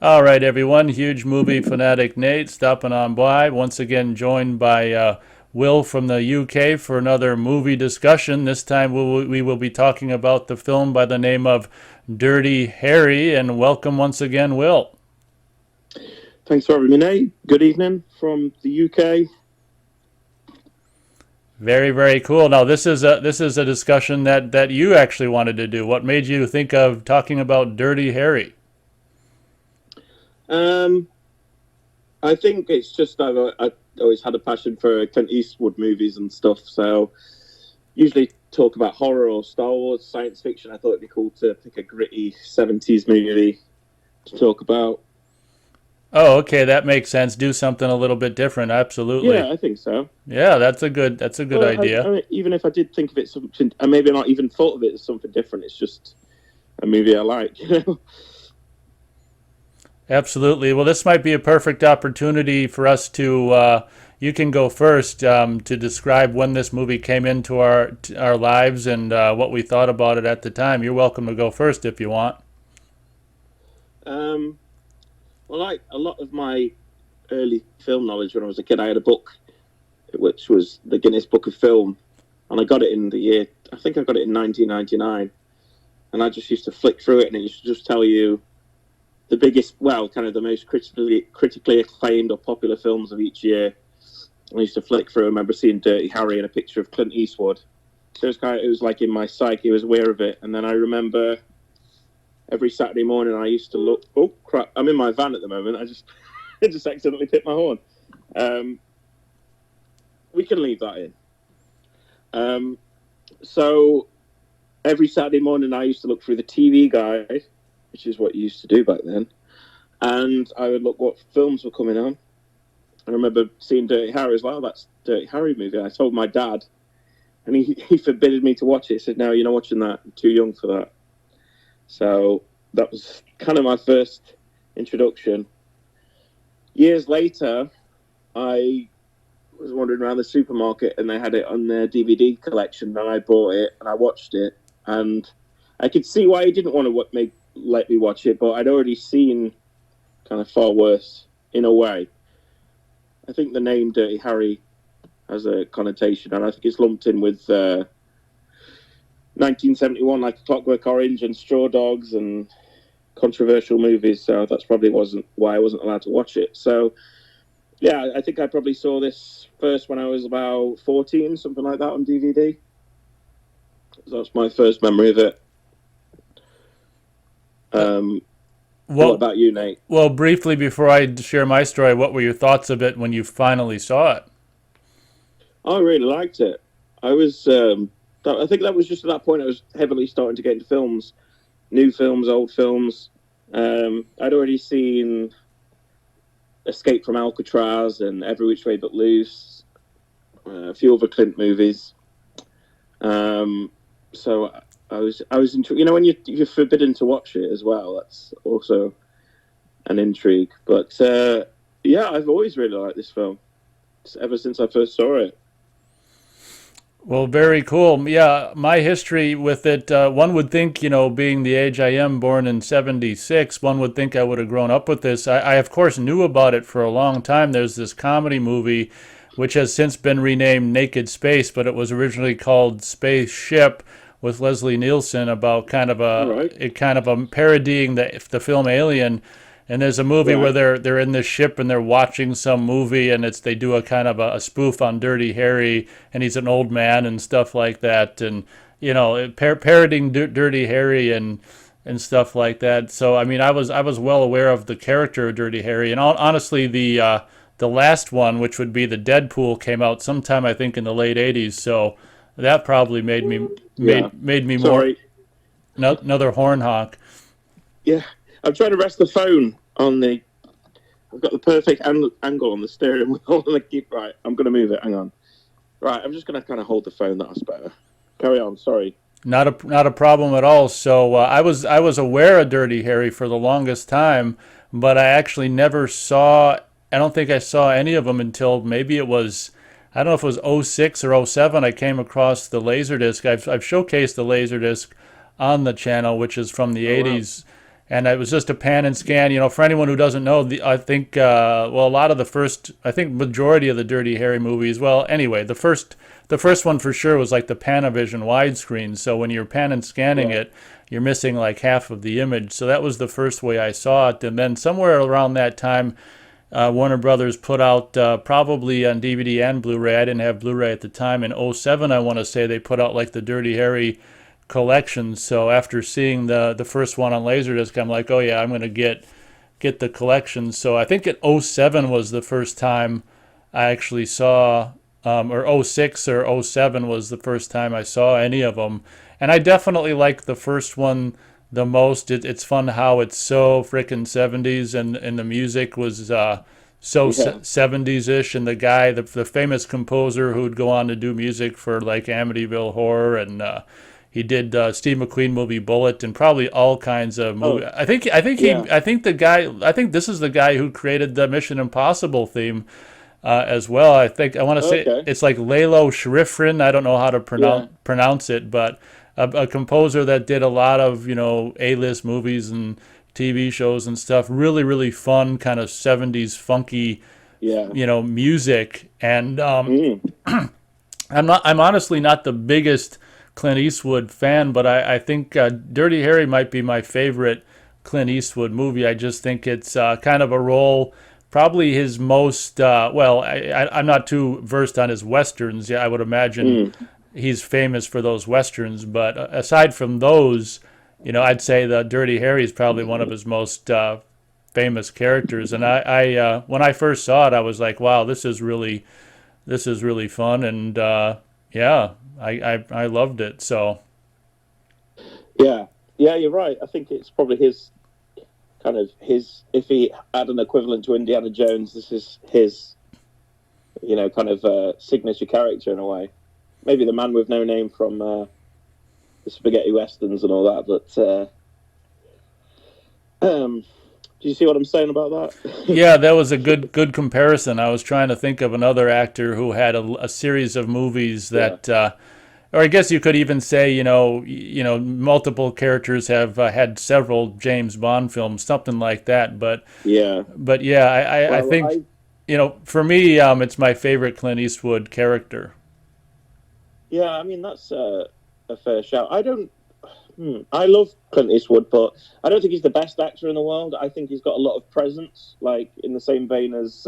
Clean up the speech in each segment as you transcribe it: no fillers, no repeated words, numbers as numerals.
All right, everyone. Huge movie fanatic Nate stopping on by. Once again, joined by Will from the UK for another movie discussion. This time we will be talking about the film by the name of Dirty Harry. And welcome once again, Will. Thanks for having me, Nate. Good evening from the UK. Very, very cool. Now, this is a discussion that you actually wanted to do. What made you think of talking about Dirty Harry? Um, I think it's just I've always had a passion for Clint Eastwood movies and stuff. So usually talk about horror or Star Wars, science fiction. I thought it'd be cool to pick a gritty '70s movie to talk about. Oh, okay, that makes sense. Do something a little bit different. Absolutely. Yeah, I think so. Yeah, that's a good Well, idea. even if I did think of it something, I maybe not even thought of it as something different. It's just a movie I like. Absolutely. Well, this might be a perfect opportunity for us to. You can go first to describe when this movie came into our lives and what we thought about it at the time. You're welcome to go first if you want. um, well, like a lot of my early film knowledge when I was a kid, I had a book which was the Guinness Book of Film, and I got it in the year. I think I got it in 1999, and I just used to flick through it, and it used to just tell you the biggest, well, kind of the most critically acclaimed or popular films of each year. I used to flick through. I remember seeing Dirty Harry and a picture of Clint Eastwood. So it was like in my psyche, I was aware of it, and then I remember every Saturday morning I used to look. Oh crap! I'm in my van at the moment. I just accidentally hit my horn. Um, we can leave that in. Um, so every Saturday morning, I used to look through the TV guide, which is what you used to do back then, and I would look what films were coming on. I remember seeing Dirty Harry as well. That's Dirty Harry movie. I told my dad, and he forbade me to watch it. He said, "No, you're not watching that. I'm too young for that." So that was kind of my first introduction. Years later, I was wandering around the supermarket and they had it on their DVD collection, and I bought it and I watched it, and I could see why he didn't want to let me watch it, but I'd already seen kind of far worse in a way. I think the name Dirty Harry has a connotation, and I think it's lumped in with 1971, like Clockwork Orange and Straw Dogs and controversial movies. So that's probably wasn't why I wasn't allowed to watch it. So yeah, I think I probably saw this first when I was about 14, something like that, on DVD. That's my first memory of it. Um, what Well, about you, Nate? well, briefly before I share my story, what were your thoughts of it when you finally saw it? I really liked it. I was, I think that was just at that point I was heavily starting to get into films, new films, old films. I'd already seen Escape from Alcatraz and Every Which Way But Loose, a few other Clint movies. So I was into, when you're forbidden to watch it as well. That's also an intrigue. But yeah, I've always really liked this film ever since I first saw it. Well, very cool. Yeah, my history with it, one would think, being the age I am, born in 76, one would think I would have grown up with this. I, of course, knew about it for a long time. There's this comedy movie, which has since been renamed Naked Space, but it was originally called Spaceship with Leslie Nielsen about All right, kind of a parodying the film Alien. And there's a movie where right, they're in this ship and they're watching some movie, and they do a kind of a spoof on Dirty Harry, and he's an old man and stuff like that, and parodying Dirty Harry and stuff like that. So I mean, I was well aware of the character of Dirty Harry, and honestly, the last one, which would be the Deadpool, came out sometime I think in the late '80s. So that probably made me yeah. made me more Sorry, another horn hawk. yeah. I'm trying to rest the phone on the. I've got the perfect angle on the steering wheel, and I keep right. I'm going to move it. Hang on. Right, I'm just going to kind of hold the phone. That's better. Carry on. Sorry. Not a problem at all. So I was aware of Dirty Harry for the longest time, but I actually never saw. I don't think I saw any of them until maybe it was. I don't know if it was '06 or '07. I came across the Laserdisc. I've showcased the Laserdisc on the channel, which is from the Oh wow. '80s, and it was just a pan and scan. You know, for anyone who doesn't know, I think well, a lot of the first, I think majority of the Dirty Harry movies. Well, anyway, the first one for sure was like the Panavision widescreen. So when you're pan and scanning it, you're missing like half of the image. So that was the first way I saw it, and then somewhere around that time, Warner Brothers put out probably on DVD and Blu-ray. I didn't have Blu-ray at the time. In '07, I want to say they put out like the Dirty Harry collection. So after seeing the first one on Laserdisc, I'm like, oh yeah, I'm gonna get the collection. So I think at '07 was the first time I actually saw, or '06 or '07 was the first time I saw any of them. And I definitely like the first one the most. It's fun how it's so frickin' 70s, and the music was so 70s-ish, and the guy, the famous composer who'd go on to do music for like Amityville Horror, and he did Steve McQueen movie Bullet, and probably all kinds of movies. I think the guy, I think this is the guy who created the Mission Impossible theme as well. I want to say it's like Lalo Schifrin. I don't know how to pronounce it, but a composer that did a lot of, A-list movies and TV shows and stuff. Really, really fun kind of 70s funky, music. And I'm honestly not the biggest Clint Eastwood fan, but I think Dirty Harry might be my favorite Clint Eastwood movie. I just think it's kind of a role, probably his most, I'm not too versed on his westerns. Yeah, I would imagine he's famous for those westerns, but aside from those, I'd say the Dirty Harry is probably one of his most famous characters. And I when I first saw it, I was like, wow, this is really fun, and I loved it. So yeah, you're right. I think it's probably his if he had an equivalent to Indiana Jones, this is his signature character in a way. Maybe the man with no name from the spaghetti westerns and all that. But do you see what I'm saying about that? Yeah, that was a good comparison. I was trying to think of another actor who had a series of movies that, or I guess you could even say, multiple characters have had several James Bond films, something like that. But I think, for me, it's my favorite Clint Eastwood character. Yeah, I mean, that's a fair shout. I love Clint Eastwood, but I don't think he's the best actor in the world. I think he's got a lot of presence, like in the same vein as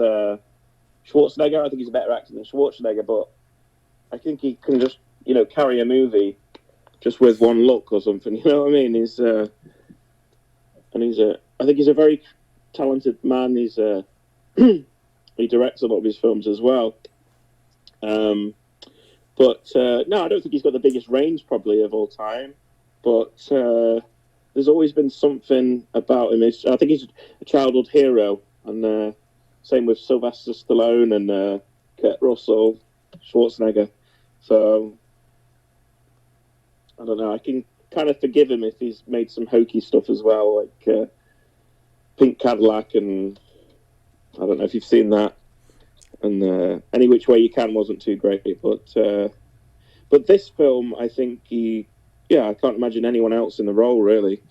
Schwarzenegger. I think he's a better actor than Schwarzenegger, but I think he can just, carry a movie just with one look or something. You know what I mean? I think he's a very talented man. He directs a lot of his films as well. But no, I don't think he's got the biggest range probably of all time. But there's always been something about him. I think he's a childhood hero. And same with Sylvester Stallone and Kurt Russell, Schwarzenegger. So, I don't know. I can kind of forgive him if he's made some hokey stuff as well, like Pink Cadillac, and I don't know if you've seen that. And Any Which Way You Can wasn't too great, but this film, I think I can't imagine anyone else in the role really.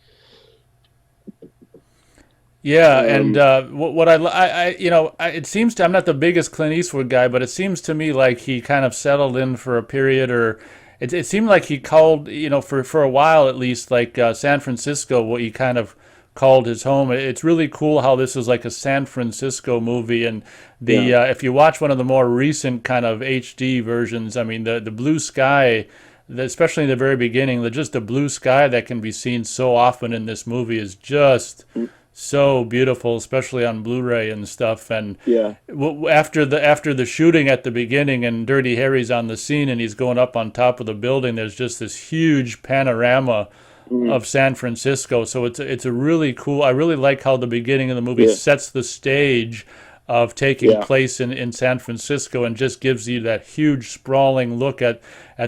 Yeah, and what it seems to, I'm not the biggest Clint Eastwood guy, but it seems to me like he kind of settled in for a period, or it seemed like he called, for a while at least, like San Francisco, what he kind of called his home. It's really cool how this is like a San Francisco movie, and if you watch one of the more recent kind of HD versions, I mean the blue sky, especially in the very beginning, the blue sky that can be seen so often in this movie is just so beautiful, especially on Blu-ray and stuff. And after the shooting at the beginning, and Dirty Harry's on the scene and he's going up on top of the building, there's just this huge panorama of San Francisco. So it's a really cool. I really like how the beginning of the movie sets the stage of taking place in San Francisco, and just gives you that huge sprawling look at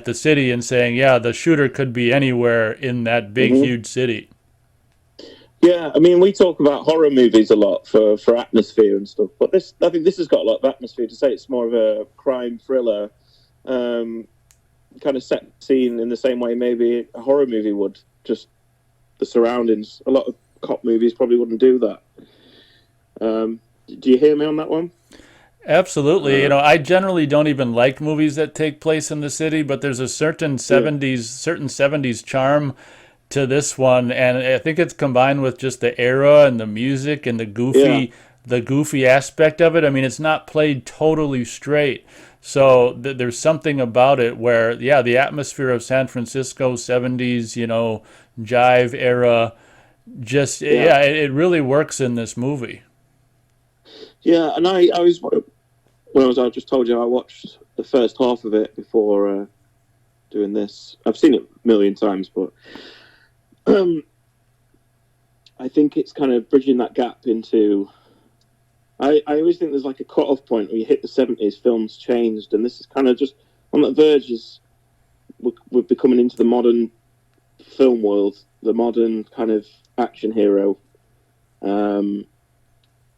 the city, and saying, the shooter could be anywhere in that big huge city. Yeah, I mean, we talk about horror movies a lot for atmosphere and stuff, but I think this has got a lot of atmosphere. To say it's more of a crime thriller, kind of set scene in the same way maybe a horror movie would. Just the surroundings, a lot of cop movies probably wouldn't do that. Do you hear me on that one? Absolutely. Uh, I generally don't even like movies that take place in the city, but there's a yeah, certain 70s charm to this one, and I think it's combined with just the era and the music and yeah, the goofy aspect of it. I mean, it's not played totally straight. So there's something about it where, yeah, the atmosphere of San Francisco 70s, jive era, just yeah, yeah, it really works in this movie. yeah. And I was when I just told you I watched the first half of it before doing this. I've seen it a million times, but um, I think it's kind of bridging that gap into. I always think there's like a cut-off point where you hit the 70s, films changed, and this is kind of just on that verge. We're becoming into the modern film world, the modern kind of action hero. Um,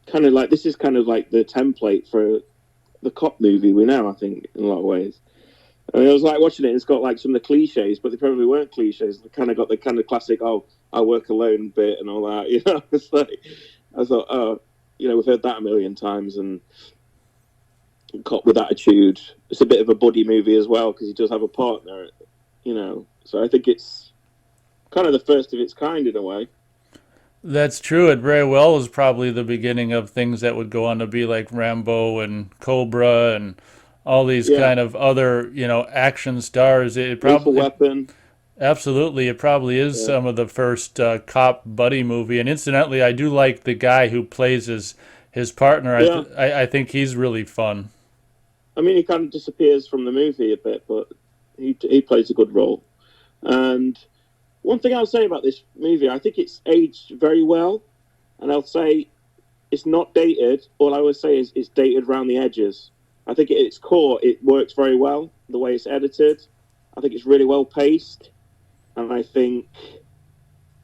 Kind of like this is kind of like the template for the cop movie we know. I think in a lot of ways. I mean, I was like watching it. It's got like some of the cliches, but they probably weren't cliches. They kind of got the kind of classic, "Oh, I work alone" bit and all that. It's like I thought, oh, we've heard that a million times. And cop with attitude. It's a bit of a buddy movie as well because he does have a partner. So I think it's kind of the first of its kind in a way. That's true. It very well was probably the beginning of things that would go on to be like Rambo and Cobra and all these Yeah, kind of other, action stars. Lethal Weapon. Absolutely, it probably is Yeah, some of the first cop buddy movie. And incidentally, I do like the guy who plays his partner. yeah. I think he's really fun. I mean, he kind of disappears from the movie a bit, but he plays a good role. And one thing I'll say about this movie, I think it's aged very well, and I'll say it's not dated. All I would say is it's dated around the edges. I think at its core, it works very well. The way it's edited, I think it's really well paced, and I think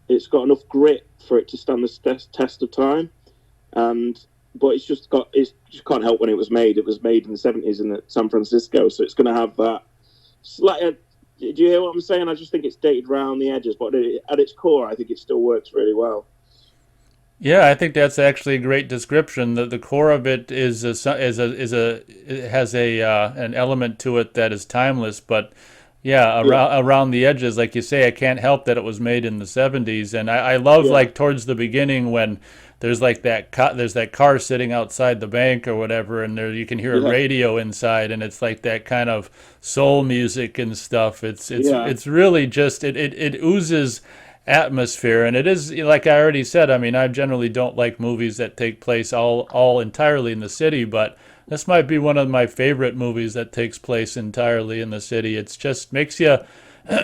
it's got enough grit for it to stand the test of time. And but it just can't help when it was made. It was made in the 70s in San Francisco, so it's going to have that. Do you hear what I'm saying? I just think it's dated around the edges, but at its core, I think it still works really well. Yeah, I think that's actually a great description. The core of it it has an element to it that is timeless, but yeah, Yeah, around the edges, like you say, I can't help that it was made in the 70s, and I love yeah, like towards the beginning when there's like there's that car sitting outside the bank or whatever, and there you can hear a yeah, radio inside, and it's like that kind of soul music and stuff. yeah, It's really just it oozes atmosphere, and it is like I already said. I mean, I generally don't like movies that take place all entirely in the city, but this might be one of my favorite movies that takes place entirely in the city. It's just makes you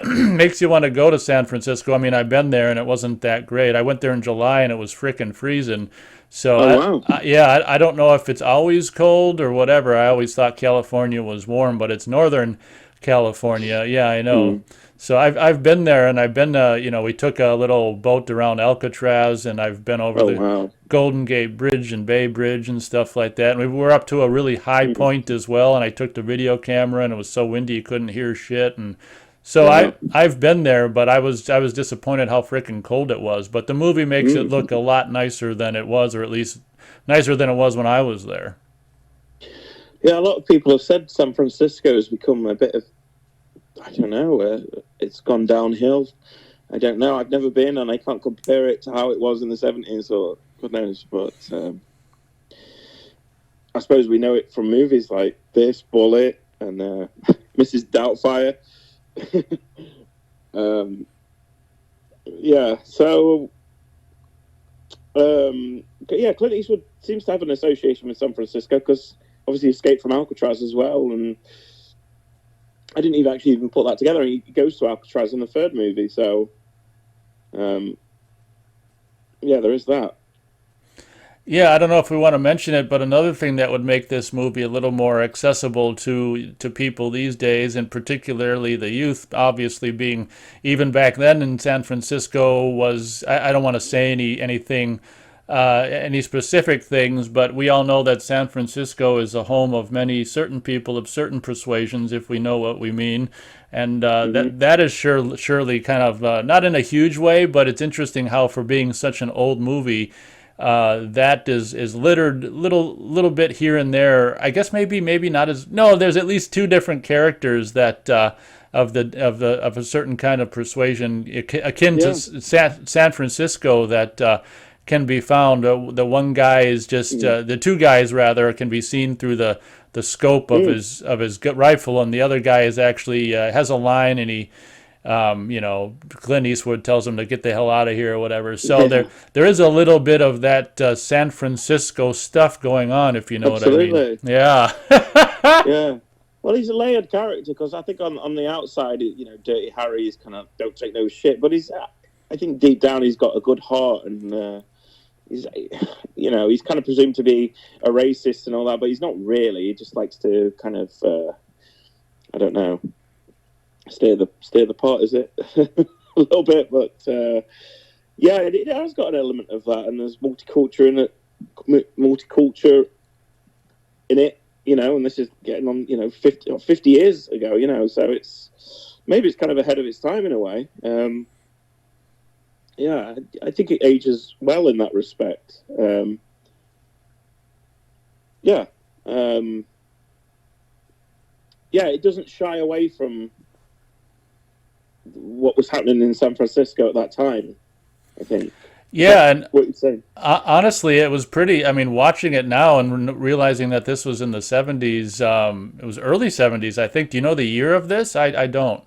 makes you want to go to San Francisco. I mean, I've been there and it wasn't that great. I went there in July and it was frickin' freezing. So Oh wow. yeah, I don't know if it's always cold or whatever. I always thought California was warm, but it's Northern California. Yeah, I know. Mm. So I've been there, and I've been we took a little boat around Alcatraz, and I've been over Oh the wow. Golden Gate Bridge and Bay Bridge and stuff like that. And we were up to a really high Mm. point as well, and I took the video camera, and it was so windy you couldn't hear shit. And so Yeah. I've been there, but I was disappointed how freaking cold it was. But the movie makes it look Mm. a lot nicer than it was, or at least nicer than it was when I was there. Yeah, a lot of people have said San Francisco has become a bit of, I don't know, it's gone downhill. I don't know. I've never been, and I can't compare it to how it was in the 70s or God knows. But I suppose we know it from movies like this, Bullet, and Mrs. Doubtfire. um, yeah, so yeah, Clint Eastwood seems to have an association with San Francisco because obviously he escaped from Alcatraz as well, and I didn't even put that together. He goes to Alcatraz in the third movie, so yeah, there is that. Yeah, I don't know if we want to mention it, but another thing that would make this movie a little more accessible to people these days, and particularly the youth, obviously being even back then in San Francisco was I don't want to say anything any specific things, but we all know that San Francisco is a home of many certain people of certain persuasions, if we know what we mean. And that is surely kind of not in a huge way, but it's interesting how, for being such an old movie, that is littered little bit here and there. I guess maybe not as no. There's at least two different characters that of a certain kind of persuasion akin to San Francisco that can be found. The one guy is just the two guys rather can be seen through the scope of his rifle, and the other guy is actually has a line, and he. Clint Eastwood tells him to get the hell out of here or whatever. So there is a little bit of that San Francisco stuff going on, if you know what I mean. Yeah. Yeah. Well, he's a layered character because I think on the outside, Dirty Harry is kind of don't take no shit, but I think deep down he's got a good heart, and he's kind of presumed to be a racist and all that, but he's not really. He just likes to kind of, I don't know. Stay the pot, is it? A little bit, but yeah, it has got an element of that, and there's multicultural in it, and this is getting on, 50 years ago, so it's kind of ahead of its time in a way. Yeah, I think it ages well in that respect. Yeah, it doesn't shy away from what was happening in San Francisco at that time, I think. Yeah, and what you'd say? Honestly, it was pretty. I mean, watching it now and realizing that this was in the 70s, it was early 70s, I think. Do you know the year of this? I don't.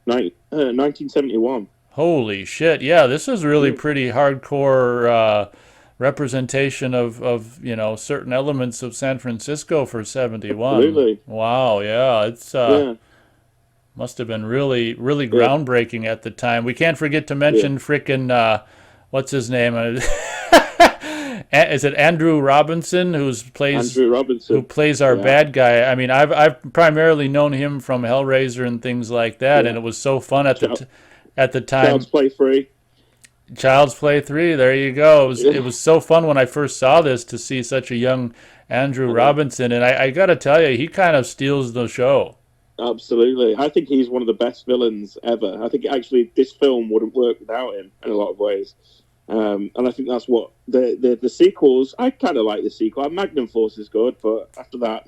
1971. Holy shit! Yeah, this was really pretty hardcore representation of certain elements of San Francisco for 71. Absolutely. Wow. Yeah, it's. Must have been really groundbreaking at the time. We can't forget to mention frickin' what's his name? Is it Andrew Robinson who plays our bad guy? I mean, I've primarily known him from Hellraiser and things like that, and it was so fun at the time. Child's Play 3. Child's Play 3. There you go. It was so fun when I first saw this to see such a young Andrew Robinson, and I got to tell you, he kind of steals the show. Absolutely. I think he's one of the best villains ever. I think actually this film wouldn't work without him in a lot of ways. And I think that's what the sequels, I kind of like the sequel. Magnum Force is good, but after that,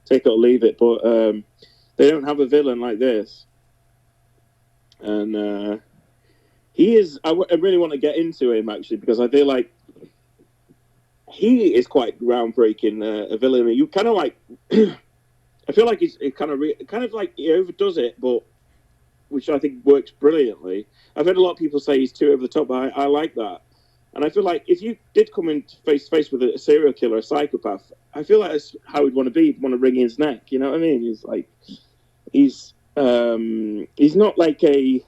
take it or leave it. But they don't have a villain like this. And he is, I really want to get into him actually, because I feel like he is quite groundbreaking, a villain. You kind of like... I feel like he's kind of like he overdoes it, but which I think works brilliantly. I've heard a lot of people say he's too over the top, but I like that. And I feel like if you did come in face to face with a serial killer, a psychopath, I feel like that's how he'd want to be. He'd want to wring his neck. You know what I mean? He's not like a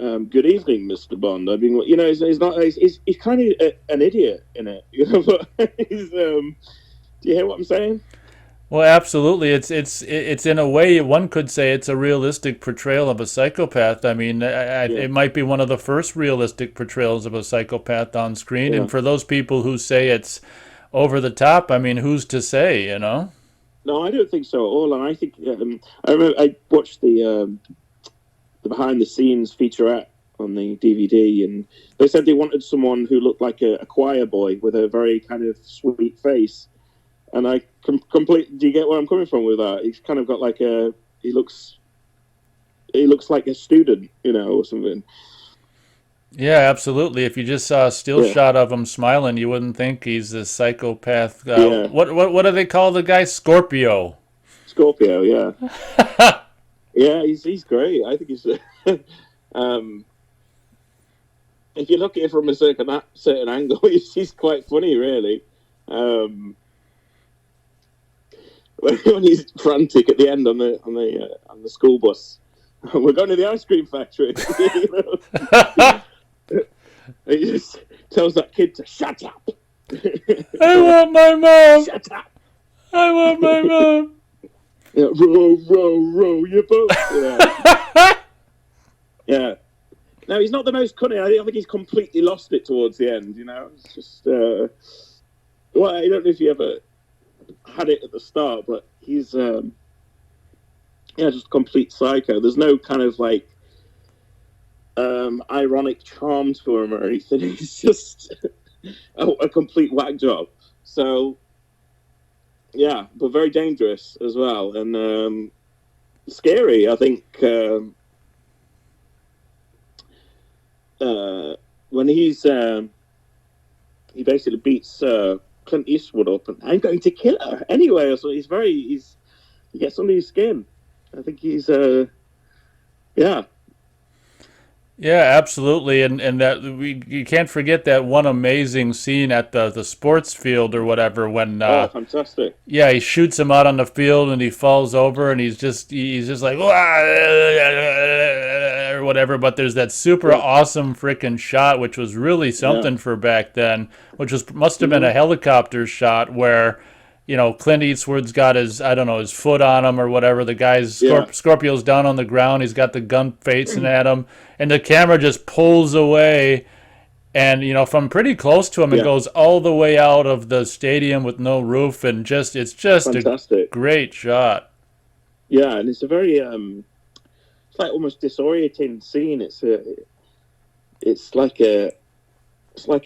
good evening, Mr. Bond. I mean, he's not. He's kind of an idiot in it. But he's. Do you hear what I'm saying? Well, absolutely. It's in a way one could say it's a realistic portrayal of a psychopath. I mean, it might be one of the first realistic portrayals of a psychopath on screen. Yeah. And for those people who say it's over the top, I mean, who's to say? No, I don't think so at all. And I think I remember I watched the behind the scenes featurette on the DVD, and they said they wanted someone who looked like a choir boy with a very kind of sweet face. And I completely. Do you get where I'm coming from with that? He's kind of got like he looks like a student, or something. Yeah, absolutely. If you just saw a still shot of him smiling, you wouldn't think he's a psychopath. What do they call the guy? Scorpio. Scorpio, yeah. Yeah, he's great. I think he's. If you look at it from a certain angle, he's quite funny, really. When he's frantic at the end on the school bus, we're going to the ice cream factory. He just tells that kid to shut up. I want my mom. Shut up. I want my mom. Yeah, row your boat. Yeah. Yeah. No, he's not the most cunning. I think he's completely lost it towards the end. You know, it's just. Well, I don't know if you ever had it at the start, but he's just a complete psycho. There's no kind of like ironic charm to him or anything. He's just a complete whack job. So yeah, but very dangerous as well, and scary. I think when he basically beats Clint Eastwood up, and I'm going to kill her anyway. So he gets under his skin. I think he's yeah. Yeah, absolutely, and that you can't forget that one amazing scene at the sports field or whatever when fantastic. yeah, he shoots him out on the field and he falls over and he's just like "Wah," or whatever. But there's that super awesome freaking shot, which was really something for back then, which must have been a helicopter shot where. Clint Eastwood's got his, I don't know, his foot on him or whatever. The guy's Scorpio's down on the ground. He's got the gun facing at him, and the camera just pulls away, and from pretty close to him, it goes all the way out of the stadium with no roof, and it's just fantastic. A great shot. Yeah, and it's a very it's like almost disorienting scene. It's like a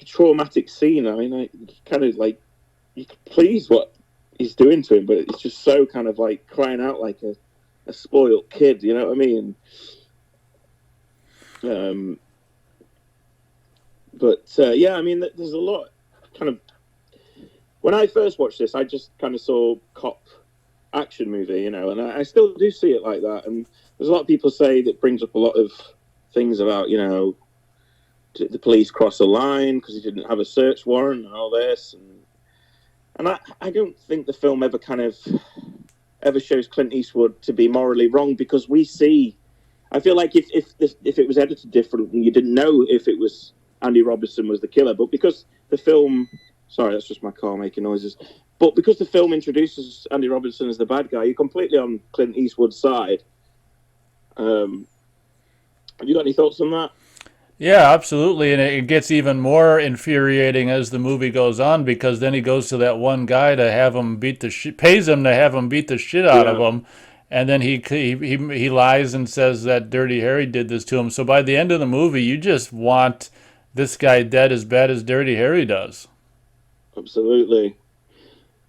traumatic scene. I mean, kind of like you can please what he's doing to him, but it's just so kind of like crying out like a spoiled kid, you know what I mean? Yeah, I mean, there's a lot kind of. When I first watched this, I just kind of saw cop action movie, and I still do see it like that. And there's a lot of people say that brings up a lot of things about, did the police cross a line because he didn't have a search warrant and all this, and I don't think the film ever shows Clint Eastwood to be morally wrong, because we see. I feel like if it was edited differently, you didn't know if it was Andy Robinson was the killer, but because the film, sorry, that's just my car making noises. But because the film introduces Andy Robinson as the bad guy, you're completely on Clint Eastwood's side. Have you got any thoughts on that? Yeah, absolutely, and it gets even more infuriating as the movie goes on, because then he goes to that one guy to have him pays him to have him beat the shit out of him, and then he lies and says that Dirty Harry did this to him. So by the end of the movie, you just want this guy dead as bad as Dirty Harry does. Absolutely.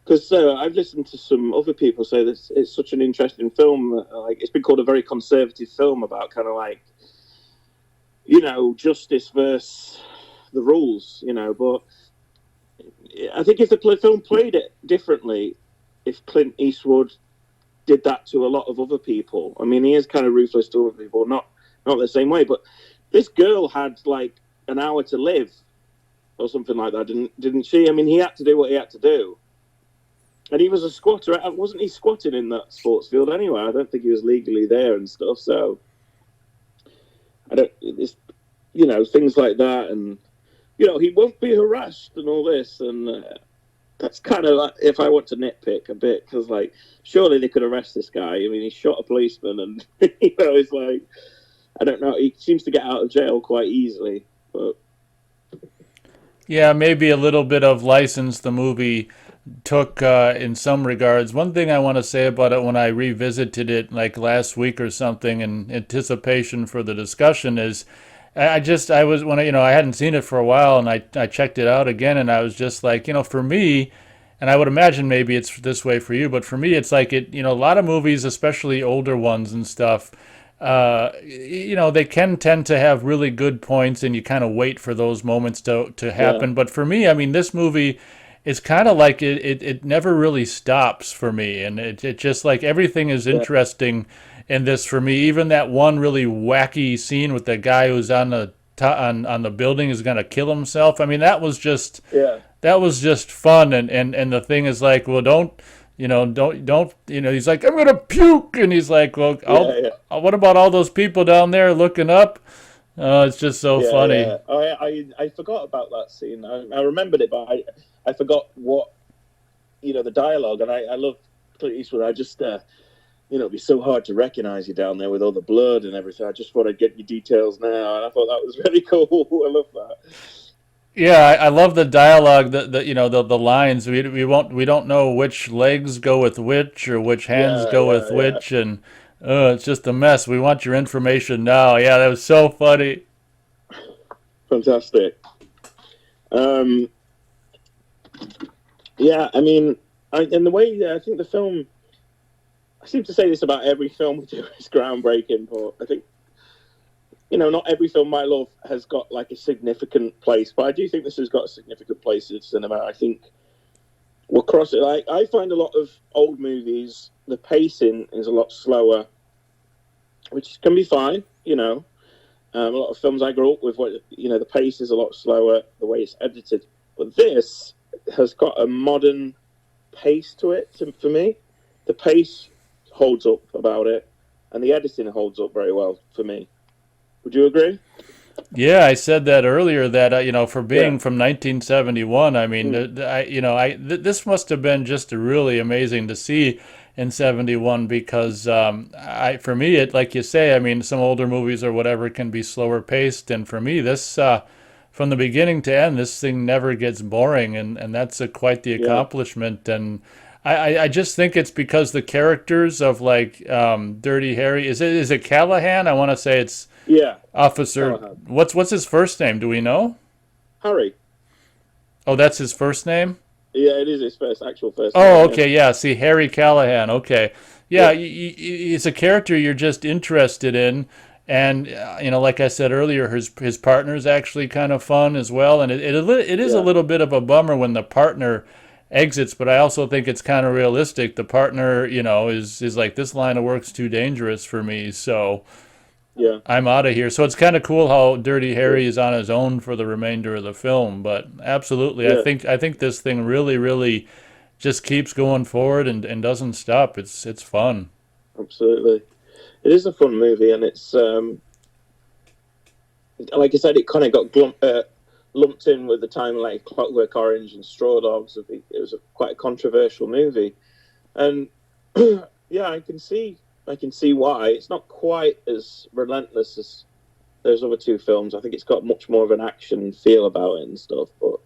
Because I've listened to some other people say that it's such an interesting film. Like, it's been called a very conservative film about kind of like, justice versus the rules, but I think if the film played it differently, if Clint Eastwood did that to a lot of other people, I mean, he is kind of ruthless to other people, not the same way, but this girl had like an hour to live or something like that, didn't she? I mean, he had to do what he had to do. And he was a squatter. Wasn't he squatting in that sports field anyway? I don't think he was legally there and stuff, so it's, things like that, and he won't be harassed and all this, and that's kind of like, if I want to nitpick a bit, because like surely they could arrest this guy. I mean, he shot a policeman, and it's like, I don't know. He seems to get out of jail quite easily, but yeah, maybe a little bit of license the movie took in some regards. One thing I want to say about it when I revisited it like last week or something in anticipation for the discussion is I hadn't seen it for a while, and I checked it out again, and I was just like, for me, and I would imagine maybe it's this way for you, but for me it's like a lot of movies, especially older ones and stuff, they can tend to have really good points, and you kind of wait for those moments to happen. But for me, I mean, this movie, it's kind of like it never really stops for me, and it just like everything is interesting in this for me. Even that one really wacky scene with the guy who's on the building is gonna kill himself. I mean, that was just fun, and the thing is like, well, don't he's like, I'm gonna puke, and he's like, well, what about all those people down there looking up? It's just so funny. Yeah. I forgot about that scene. I remembered it, but I forgot what the dialogue, and I love Clint Eastwood. I just it'd be so hard to recognize you down there with all the blood and everything. I just thought I'd get your details now, and I thought that was really cool. I love that. Yeah, I love the dialogue. The lines. We don't know which legs go with which or which hands Yeah, go with yeah, yeah. which, and it's just a mess. We want your information now. Yeah, that was so funny. Fantastic. Um, yeah, I mean, in the way I think the film, I seem to say this about every film we do, is groundbreaking, but I think, not every film I love has got like a significant place, but I do think this has got a significant place in cinema. I think we'll cross it. Like, I find a lot of old movies, the pacing is a lot slower, which can be fine, a lot of films I grew up with, the pace is a lot slower, the way it's edited. But this has got a modern pace to it for me. The pace holds up about it, and the editing holds up very well for me. Would you agree? Yeah, I said that earlier that for Yeah. being from 1971, I mean, Mm. this must have been just really amazing to see in 71 because for me it like you say, I mean, some older movies or whatever can be slower paced, and for me this from the beginning to end, this thing never gets boring, and that's quite the Yeah. accomplishment. And I just think it's because the characters of like Dirty Harry, is it Callahan? I want to say it's Yeah. Officer, Callahan. what's his first name? Do we know? Harry. Oh, that's his first name? Yeah, it is his actual first Oh, name, yeah. okay, yeah. See, Harry Callahan. Okay. Yeah, Yeah. he's a character you're just interested in. And, like I said earlier, his partner's actually kind of fun as well. And it is a Yeah. little bit of a bummer when the partner exits, but I also think it's kind of realistic. The partner, is like, this line of work's too dangerous for me. So Yeah. I'm out of here. So it's kind of cool how Dirty Harry is on his own for the remainder of the film. But absolutely, I Yeah. think I think this thing really, really just keeps going forward and doesn't stop. It's fun. Absolutely. It is a fun movie, and it's like I said, it kind of got lumped in with the time like Clockwork Orange and Straw Dogs. It was quite a controversial movie, and yeah, I can see why. It's not quite as relentless as those other two films. I think it's got much more of an action feel about it and stuff. But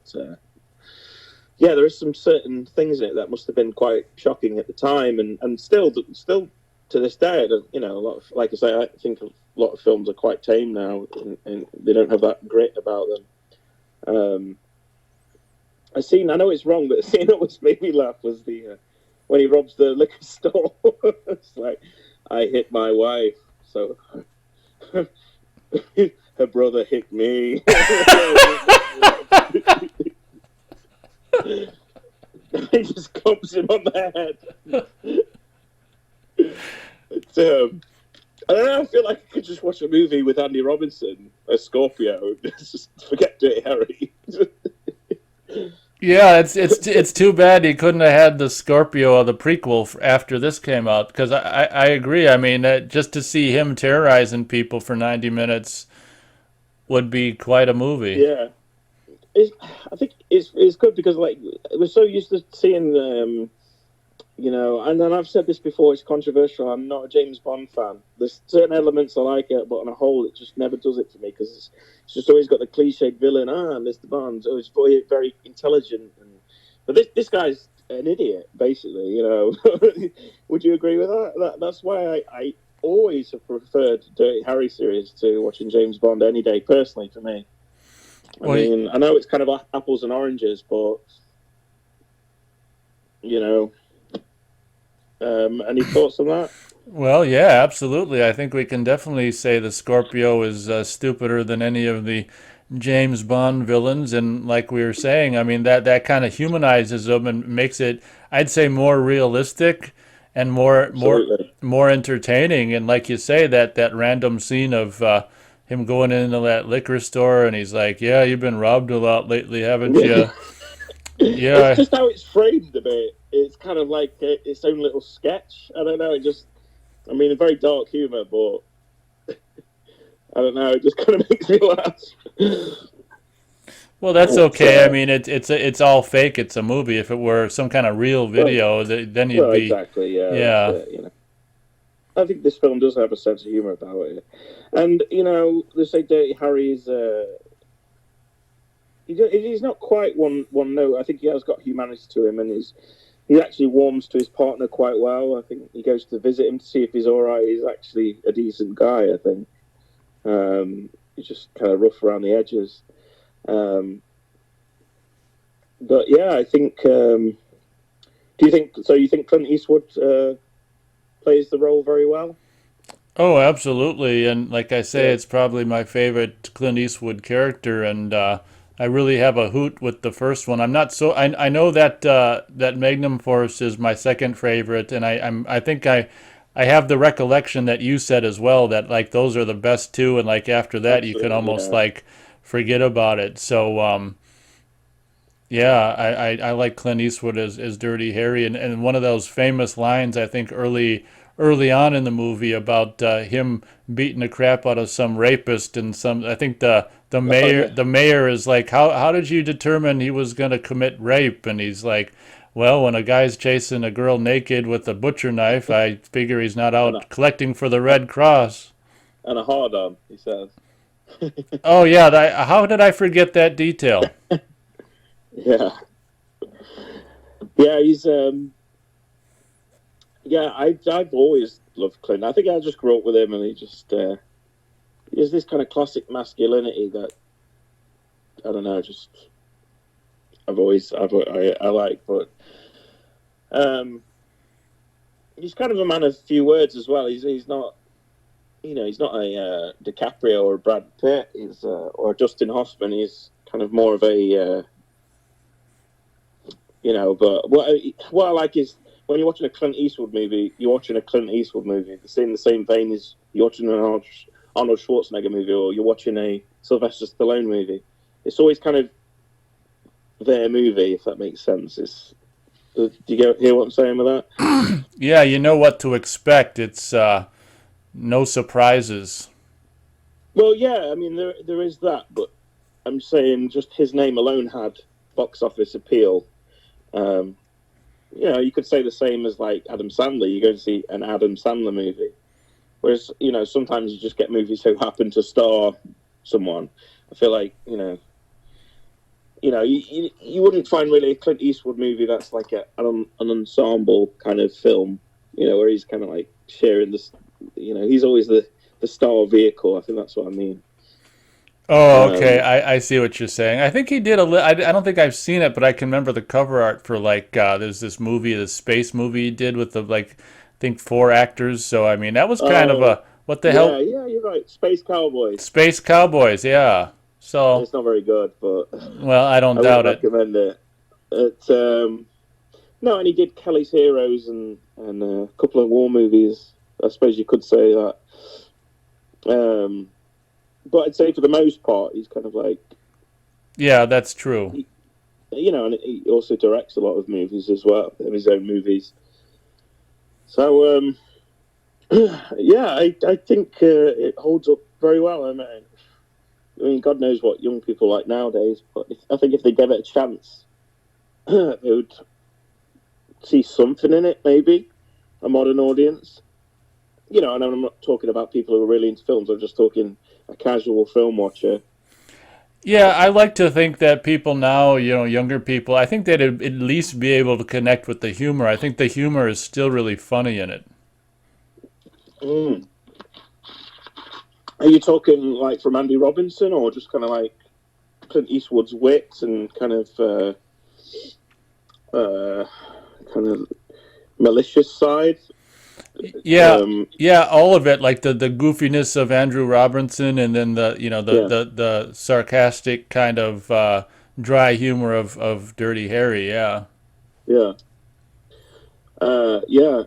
yeah, there is some certain things in it that must have been quite shocking at the time, and still to this day, a lot of, like I say, I think a lot of films are quite tame now, and they don't have that grit about them. I know it's wrong, but the scene that always made me laugh was the when he robs the liquor store. It's like, I hit my wife, so her brother hit me. He just clubs him on the head. I don't know. I feel like I could just watch a movie with Andy Robinson as Scorpio. Just forget Dirty Harry. Yeah, it's too bad he couldn't have had the Scorpio or the prequel after this came out because I agree. I mean, just to see him terrorizing people for 90 minutes would be quite a movie. Yeah, I think it's good because like we're so used to seeing and then I've said this before. It's controversial. I'm not a James Bond fan. There's certain elements I like it, but on a whole, it just never does it for me because it's just always got the cliched villain. Mr. Bond. So it's very, very intelligent, but this guy's an idiot, basically. Would you agree with that? That's why I always have preferred Dirty Harry series to watching James Bond any day. Personally, for me, Well, I know it's kind of apples and oranges, but any thoughts on that? Well, yeah, absolutely. I think we can definitely say the Scorpio is stupider than any of the James Bond villains, and like we were saying, I mean that kind of humanizes them and makes it, I'd say, more realistic and Absolutely. more entertaining. And like you say, that random scene of him going into that liquor store and he's like, "Yeah, you've been robbed a lot lately, haven't you?" It's Yeah. just how it's framed a bit. It's kind of like its own little sketch. I don't know. I mean, a very dark humor, but I don't know. It just kind of makes me laugh. Well, that's It's, okay. I mean, it's all fake. It's a movie. If it were some kind of real well, video, then you'd well, be, exactly. Yeah, that's yeah. it. I think this film does have a sense of humor about it, and they say Dirty Harry is he's not quite one note. I think he has got humanity to him, and he actually warms to his partner quite well. I think he goes to visit him to see if he's all right. He's actually a decent guy, I think. He's just kind of rough around the edges. But yeah, I think. Do you think so? You think Clint Eastwood plays the role very well? Oh, absolutely. And like I say, Yeah. it's probably my favorite Clint Eastwood character, and I really have a hoot with the first one. I'm not so I know that that Magnum Force is my second favorite, and I think I have the recollection that you said as well that like those are the best two, and like after that you can Absolutely, almost yeah. like forget about it. So yeah, I like Clint Eastwood as Dirty Harry, and one of those famous lines I think early on in the movie about him beating the crap out of some rapist and some I think Oh yeah, the mayor is like how did you determine he was going to commit rape, and he's like, well, when a guy's chasing a girl naked with a butcher knife, I figure he's not and a, out collecting for the Red Cross. and a hard on, he says. Oh yeah, how did I forget that detail? Yeah, yeah. I've always loved Clint. I think I just grew up with him, and he has this kind of classic masculinity that I don't know. Just I like, but um, he's kind of a man of few words as well. He's not. He's not a DiCaprio or a Brad Pitt. Or Dustin Hoffman. He's kind of more of a But what I like is when you're watching a Clint Eastwood movie, you're watching a Clint Eastwood movie. It's in the same vein as you're watching an Arnold Schwarzenegger movie, or you're watching a Sylvester Stallone movie. It's always kind of their movie, if that makes sense. Do you hear what I'm saying with that? Yeah, you know what to expect. It's no surprises. Well, yeah, I mean there is that, but I'm saying just his name alone had box office appeal. Um, you could say the same as like Adam Sandler. You go to see an Adam Sandler movie, whereas sometimes you just get movies who happen to star someone. I feel like you wouldn't find really a Clint Eastwood movie that's like an ensemble kind of film. Where he's kind of like sharing this. He's always the star vehicle. I think that's what I mean. Oh, okay. Um, I see what you're saying. I think he did I don't think I've seen it, but I can remember the cover art for like there's this movie, this space movie he did with the like I think four actors. So I mean that was kind of oh, a what the yeah, hell yeah, you're right. Space Cowboys. Space Cowboys, yeah. So It's not very good, but well, I don't I wouldn't doubt it. recommend it. It No, and he did Kelly's Heroes and a couple of war movies. I suppose you could say that. But I'd say for the most part, he's kind of like, Yeah, that's true. and he also directs a lot of movies as well, of his own movies. So, yeah, I think it holds up very well. I mean, God knows what young people like nowadays, but I think if they gave it a chance, they would see something in it, maybe a modern audience. And I'm not talking about people who are really into films. I'm just talking a casual film watcher. Yeah, I like to think that people now, younger people, I think they'd at least be able to connect with the humor. I think the humor is still really funny in it. Mm. Are you talking like from Andy Robinson, or just kind of like Clint Eastwood's wit and uh, kind of malicious side? Yeah, Um, yeah, all of it, like the goofiness of Andrew Robinson, and then the yeah, the sarcastic kind of dry humor of Dirty Harry. Yeah, yeah, yeah.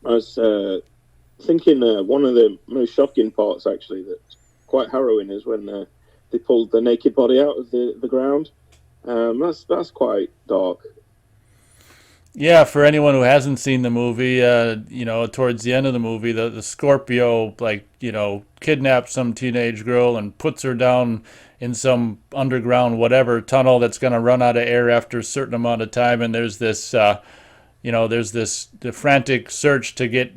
I was thinking one of the most shocking parts, actually, that's quite harrowing, is when they pulled the naked body out of the ground. That's quite dark. yeah. For anyone who hasn't seen the movie, towards the end of the movie, the Scorpio like kidnaps some teenage girl and puts her down in some underground whatever tunnel that's going to run out of air after a certain amount of time, and there's this. there's the frantic search to get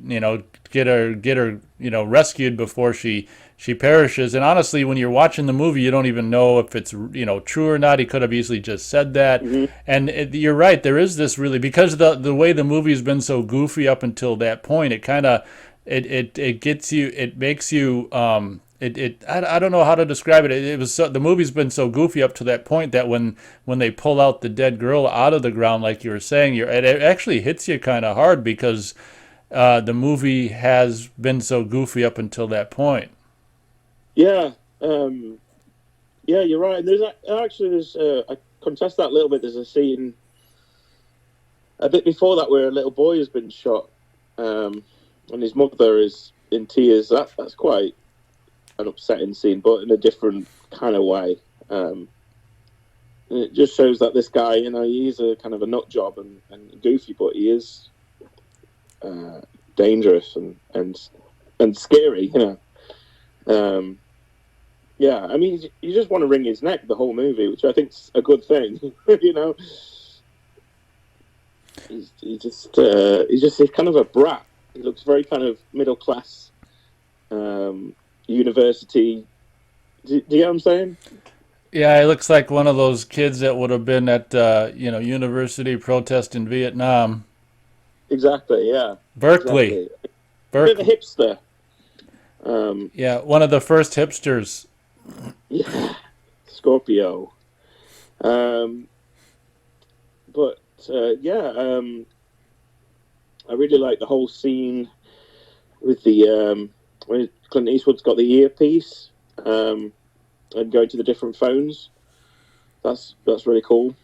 her rescued before she perishes. And honestly, when you're watching the movie, you don't even know if it's true or not. He could have easily just said that. Hmm. And you're right, there is this really, because the way the movie's been so goofy up until that point, it kind of it gets you, it makes you I don't know how to describe it. It was the movie's been so goofy up to that point that when they pull out the dead girl out of the ground, like you were saying, it actually hits you kind of hard, because the movie has been so goofy up until that point. Yeah, yeah, you're right. And there's I contest that a little bit. There's a scene a bit before that where a little boy has been shot, and his mother is in tears. That's quite an upsetting scene, but in a different kind of way. And it just shows that this guy, he's a kind of a nut job and goofy, but he is dangerous and scary. Yeah, I mean, you just want to wring his neck the whole movie, which I think's a good thing. He's kind of a brat. He looks very kind of middle class, university. Do you get what I'm saying? Yeah, it looks like one of those kids that would have been at university protest in Vietnam. Exactly. Yeah. Berkeley. Exactly. A bit of a Berkeley. hipster. Yeah, one of the first hipsters. Yeah. Scorpio. But yeah, I really like the whole scene with the when Clint Eastwood's got the earpiece and going to the different phones. That's really cool.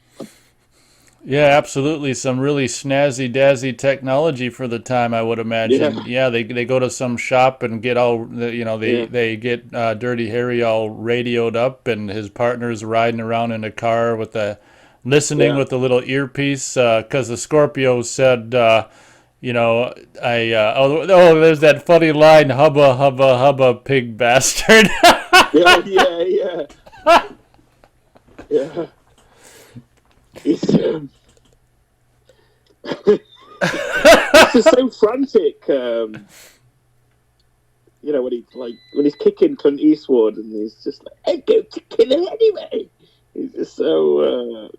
Yeah, absolutely. Some really snazzy dazzy technology for the time, I would imagine. Yeah. Yeah, they go to some shop and get all Yeah. they get Dirty Harry all radioed up, and his partner's riding around in a car with listening Yeah. with a little earpiece, because the Scorpio said, there's that funny line, hubba hubba hubba, pig bastard. Yeah. Yeah. Yeah. He's it's just so frantic. When he's kicking Clint Eastwood, and he's just like, "I go to kill him anyway." He's just so.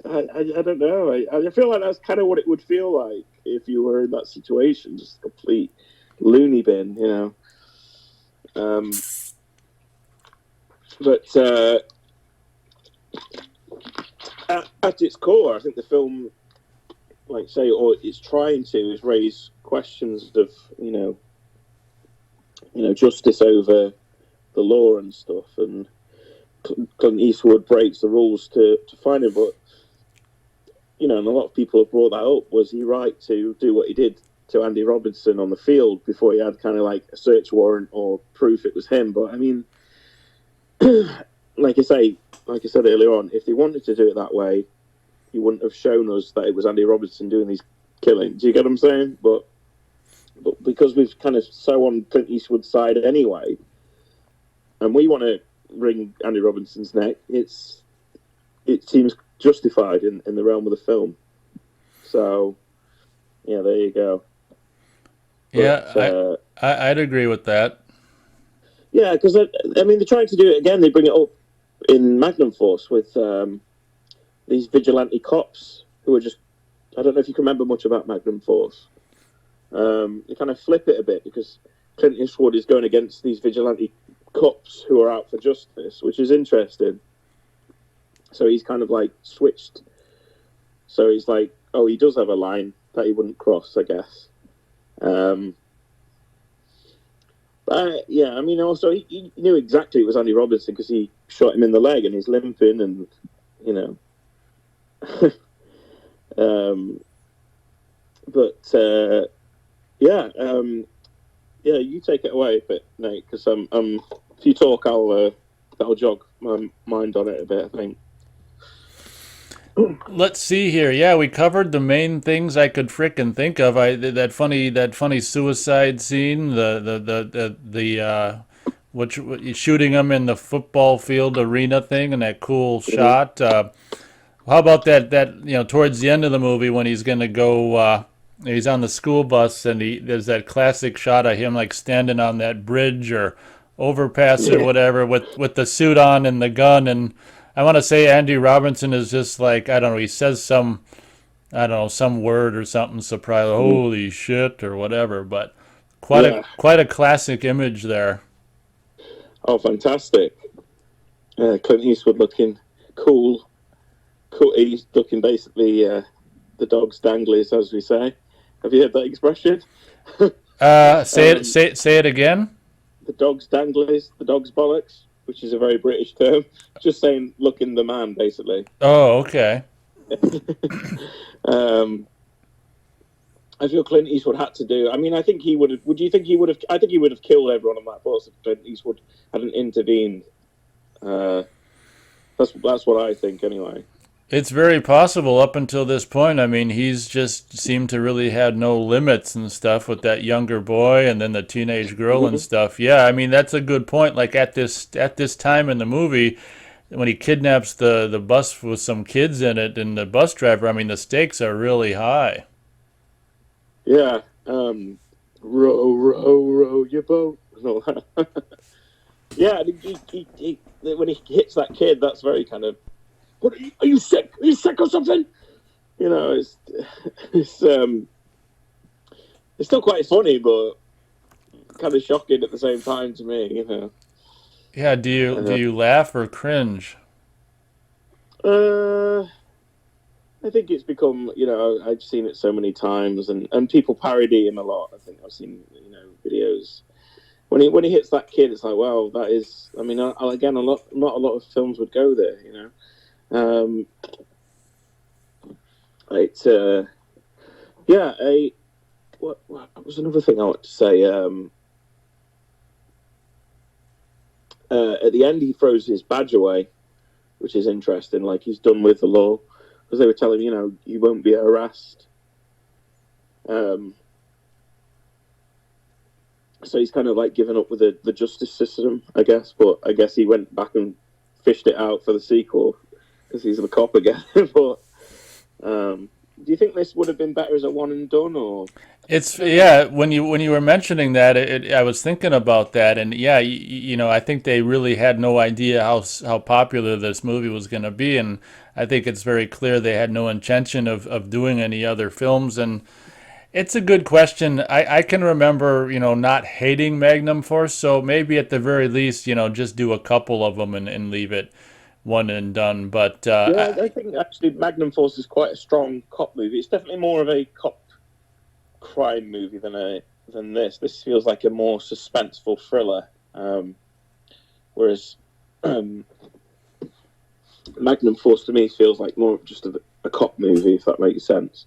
I don't know. I feel like that's kind of what it would feel like if you were in that situation, just a complete loony bin, But at its core, I think the film, like say, or it's trying to, is raise questions of justice over the law and stuff, and Clint Eastwood breaks the rules to find him, but and a lot of people have brought that up. Was he right to do what he did to Andy Robinson on the field before he had kind of like a search warrant or proof it was him? But I mean, like I said earlier on, if they wanted to do it that way, he wouldn't have shown us that it was Andy Robinson doing these killings. Do you get what I'm saying? But because we've kind of so on Clint Eastwood's side anyway, and we want to wring Andy Robinson's neck, it seems justified in the realm of the film. So, yeah, there you go. Yeah, I'd agree with that. Yeah, because I mean, they're trying to do it again. They bring it up in Magnum Force with these vigilante cops who are just. I don't know if you can remember much about Magnum Force. They kind of flip it a bit because Clint Eastwood is going against these vigilante cops who are out for justice, which is interesting. So he's kind of like switched. So he's like, oh, he does have a line that he wouldn't cross, I guess. But yeah, I mean, also he knew exactly it was Andy Robinson because he shot him in the leg and he's limping, and but yeah, you take it away a bit, Nate, because if you talk, that'll jog my mind on it a bit, I think. Let's see here. Yeah, we covered the main things I could frickin' think of. That funny suicide scene, shooting him in the football field arena thing, and that cool Mhm. shot. How about that towards the end of the movie when he's gonna go he's on the school bus and there's that classic shot of him like standing on that bridge or overpass or Yeah, whatever with the suit on and the gun, and I want to say Andy Robinson is just like, I don't know, he says some, I don't know, some word or something surprise, holy shit or whatever, but yeah. quite a classic image there. Oh, fantastic! Clint Eastwood looking cool. Cool. He's looking basically the dog's danglies, as we say. Have you heard that expression? um, Say it again. the dog's danglies, the dog's bollocks, which is a very British term. Just saying, looking the man, basically. Oh, okay. um, I feel Clint Eastwood had to do. I mean, I think he would have. Would you think he would have? I think he would have killed everyone on that bus if Clint Eastwood hadn't intervened. Uh, that's what I think, anyway. It's very possible up until this point. I mean, he's just seemed to really had no limits and stuff with that younger boy and then the teenage girl and Mm-hmm. stuff. Yeah, I mean that's a good point. Like at this time in the movie when he kidnaps the bus with some kids in it and the bus driver, I mean the stakes are really high. Yeah. Row, row, row your boat. Yeah, when he hits that kid, that's very kind of. What are you sick? Are you sick or something? You know, it's it's still quite funny, but kind of shocking at the same time to me. Yeah, do Uh, you laugh or cringe? uh, I think it's become, I've seen it so many times, and people parody him a lot. I think I've seen, videos when he hits that kid. It's like, wow, that is. I mean, again, not a lot of films would go there. Um, it, yeah. What was another thing I want to say? At the end, he throws his badge away, which is interesting. Like he's done with the law, because they were telling him, you won't be harassed. Um, so he's kind of like given up with the justice system, I guess. But I guess he went back and fished it out for the sequel because he's the cop again. But do you think this would have been better as a one and done, or? It's yeah. When you were mentioning that, I was thinking about that, and yeah, I think they really had no idea how popular this movie was going to be, and I think it's very clear they had no intention of doing any other films, and it's a good question. I can remember not hating Magnum Force, so maybe at the very least just do a couple of them and leave it one and done. But Yeah, I think actually Magnum Force is quite a strong cop movie. It's definitely more of a cop crime movie than this. This feels like a more suspenseful thriller, whereas Magnum Force to me feels like more just a cop movie, if that makes sense.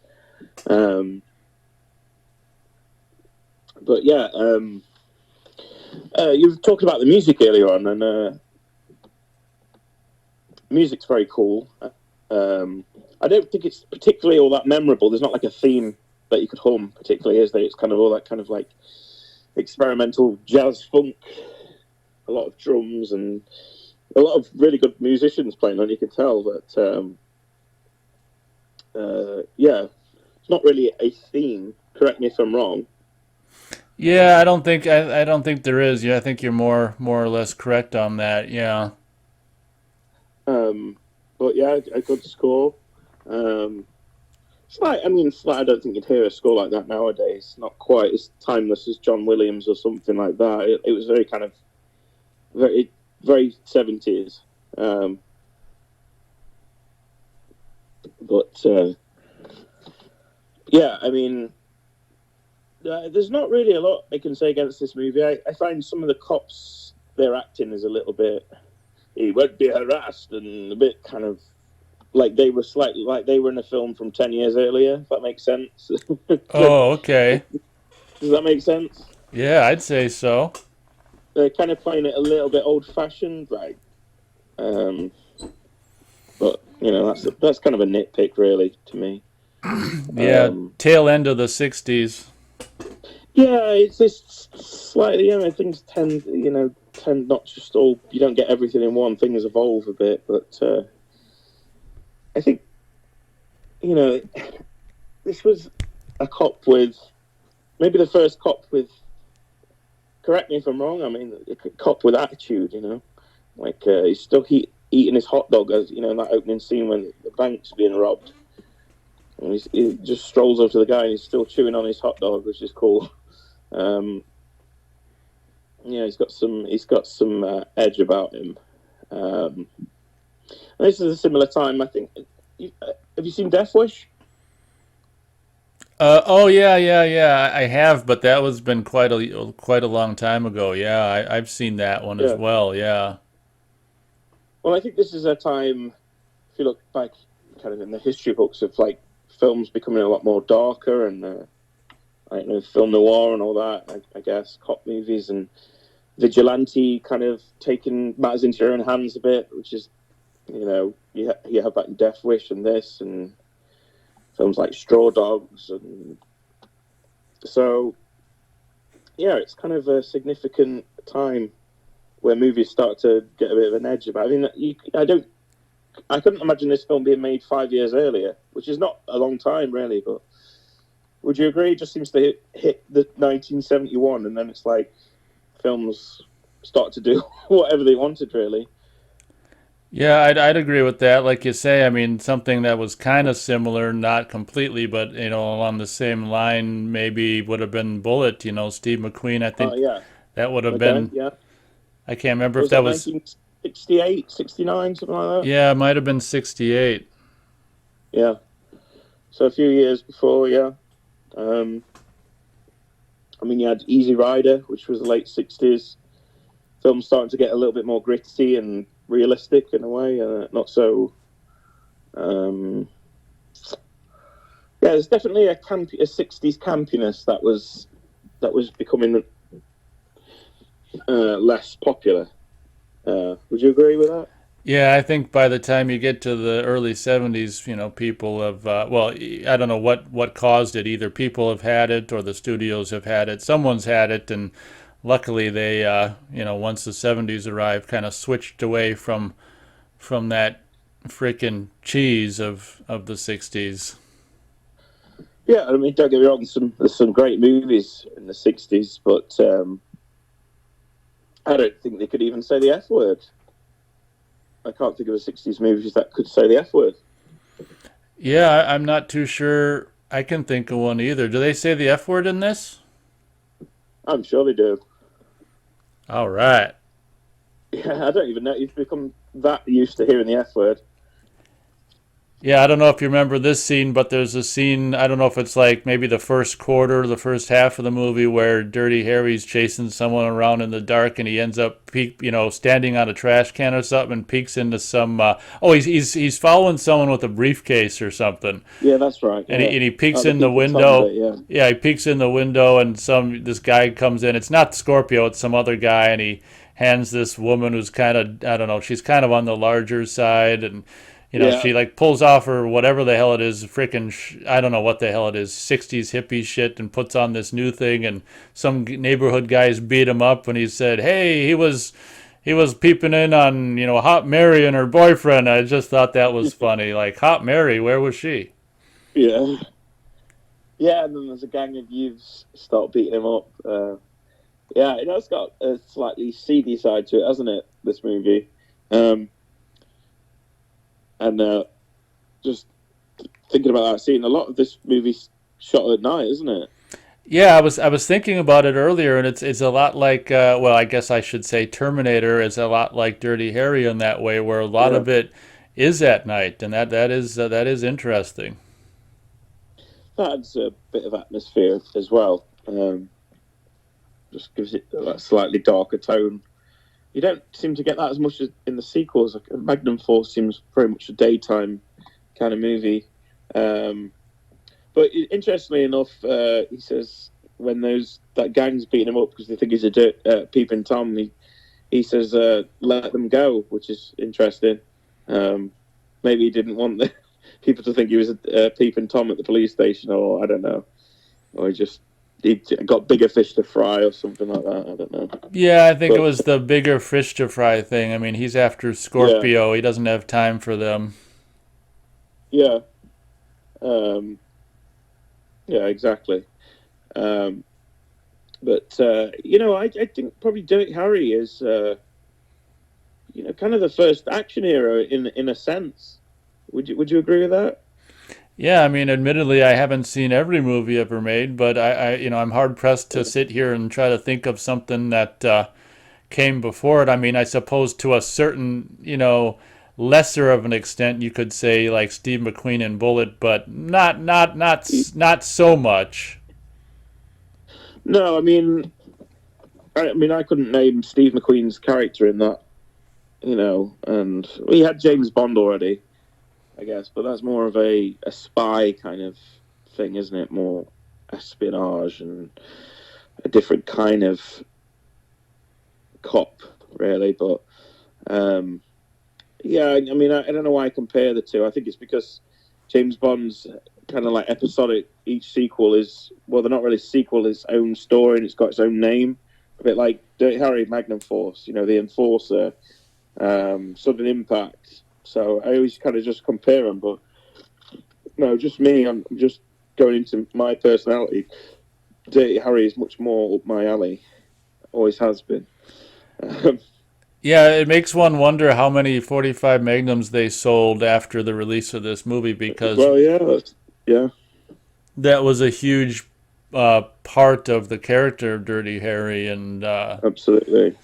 But yeah, you talked about the music earlier on, and music's very cool. I don't think it's particularly all that memorable. There's not like a theme that you could hum particularly, is there? It's kind of all that kind of like experimental jazz funk, a lot of drums and a lot of really good musicians playing on. You can tell that, yeah, it's not really a theme. Correct me if I'm wrong. yeah, I don't think there is. Yeah, I think you're more or less correct on that. Yeah. Um, but yeah, a good score. Um, I don't think you'd hear a score like that nowadays. Not quite as timeless as John Williams or something like that. It was very kind of very, very 70s. But yeah, I mean, there's not really a lot I can say against this movie. I find some of the cops, their acting is a little bit. He won't be harassed, and a bit kind of like they were in a film from 10 years earlier. If that makes sense. Oh, okay. Does that make sense? Yeah, I'd say so. They're kind of playing it a little bit old-fashioned, like. Um, but that's kind of a nitpick, really, to me. Yeah, tail end of the '60s. Yeah, it's just slightly. Things tend not just all. You don't get everything in one. Things evolve a bit, but I think, you know, this was a cop with, maybe the first cop with, correct me if I'm wrong, I mean, a cop with attitude, you know? Like, he's still eating his hot dog, as, you know, in that opening scene when the bank's being robbed. And he just strolls over to the guy and he's still chewing on his hot dog, which is cool. Yeah, he's got some edge about him. This is a similar time, I think. Have you seen Death Wish? Oh yeah. I have, but that was been quite a long time ago. Yeah, I've seen that one as Yeah. well. Yeah. Well, I think this is a time, if you look back kind of in the history books of like films becoming a lot more darker and I don't know, film noir and all that, I guess, cop movies and vigilante kind of taking matters into your own hands a bit, which is, you know, you have that in Death Wish and this and films like Straw Dogs. And so, yeah, it's kind of a significant time where movies start to get a bit of an edge about it. I mean, I couldn't imagine this film being made 5 years earlier, which is not a long time, really, but would you agree? It just seems to hit the 1971, and then it's like films start to do whatever they wanted, really. Yeah, I'd agree with that. Like you say, I mean, something that was kind of similar, not completely, but you know, along the same line, maybe would have been Bullet. You know, Steve McQueen. I Oh, think yeah. that would have Okay, been. yeah. I can't remember if Was that that was. 1968, 69, something like that? Yeah, it might have been '68. Yeah. So a few years before, yeah. Um, I mean, you had Easy Rider, which was the late 60s. Films starting to get a little bit more gritty and realistic in a way, not so. Yeah, there's definitely a 60s campiness that was becoming less popular. Would you agree with that? Yeah, I think by the time you get to the early '70s, you know, people have. Well, I don't know what caused it. Either people have had it, or the studios have had it. Someone's had it, and luckily they, you know, once the '70s arrived, kind of switched away from that freaking cheese of the '60s. Yeah, I mean, don't get me wrong. There's some great movies in the '60s, but I don't think they could even say the F word. I can't think of a '60s movies that could say the F word. Yeah, I'm not too sure I can think of one either. Do they say the F word in this? I'm sure they do. All right. Yeah, I don't even know. You've become that used to hearing the F word. Yeah, I don't know if you remember this scene, but there's a scene, I don't know if it's like maybe the first quarter, the first half of the movie where Dirty Harry's chasing someone around in the dark and he ends up standing on a trash can or something and peeks into some he's following someone with a briefcase or something. Yeah, that's right. And Yeah. he peeks The in the Peeping Tom window. bit, yeah. Yeah, he peeks in the window and this guy comes in. It's not Scorpio, it's some other guy and he hands this woman who's kind of, I don't know, she's kind of on the larger side and you know, Yeah. she like pulls off her whatever the hell it is, freaking, I don't know what the hell it is, 60s hippie shit, and puts on this new thing. And some neighborhood guys beat him up when he said, "Hey, he was peeping in on Hot Mary and her boyfriend." I just thought that was funny. Like Hot Mary, where was she? Yeah. Yeah, and then there's a gang of youths start beating him up. Yeah, it has got a slightly seedy side to it, hasn't it, this movie? And just thinking about that scene, a lot of this movie's shot at night, isn't it? Yeah, I was thinking about it earlier, and it's a lot like I guess I should say Terminator is a lot like Dirty Harry in that way, where a lot Yeah. of it is at night, and that is interesting. That adds a bit of atmosphere as well. Just gives it that slightly darker tone. You don't seem to get that as much as in the sequels. Like Magnum Force seems very much a daytime kind of movie. But interestingly enough, he says when that gang's beating him up because they think he's a peeping Tom, he says let them go, which is interesting. Maybe he didn't want the people to think he was a peeping Tom at the police station, or I don't know, or he got bigger fish to fry or something like that. I don't know. Yeah, I think it was the bigger fish to fry thing. I mean, he's after Yeah, Scorpio. He doesn't have time for them. Yeah. Um, yeah, exactly. Um, but I think probably Dirty Harry is kind of the first action hero in a sense. Would you agree with that? Yeah, I mean, admittedly, I haven't seen every movie ever made, but I'm hard pressed to sit here and try to think of something that came before it. I mean, I suppose to a certain, lesser of an extent, you could say like Steve McQueen in Bullet, but not so much. No, I mean, I couldn't name Steve McQueen's character in that, and we had James Bond already, I guess, but that's more of a spy kind of thing, isn't it? More espionage and a different kind of cop, really. But um, yeah, I mean, I don't know why I compare the two. I think it's because James Bond's kind of like episodic. Each sequel is, well, they're not really sequel, it's own story and it's got its own name. A bit like Dirty Harry, Magnum Force, the Enforcer, Sudden Impact. So I always kind of just compare them, but no, just me. I'm just going into my personality. Dirty Harry is much more up my alley. Always has been. Um, Yeah, it makes one wonder how many 45 Magnums they sold after the release of this movie because well, yeah, yeah, that was a huge part of the character of Dirty Harry, and absolutely.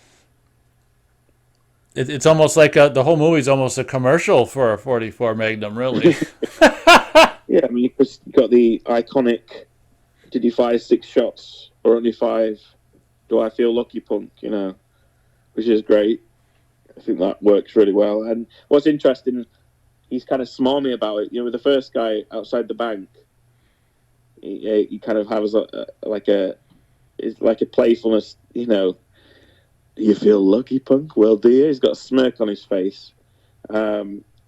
it's almost like the whole movie's almost a commercial for a 44 Magnum, really. Yeah, I mean, you've got the iconic. Did you fire 6 shots or only 5? Do I feel lucky, punk? Which is great. I think that works really well. And what's interesting, he's kind of smarmy about it. With the first guy outside the bank, he kind of has it's like a playfulness. Do you feel lucky, punk? Well, do you? He's got a smirk on his face.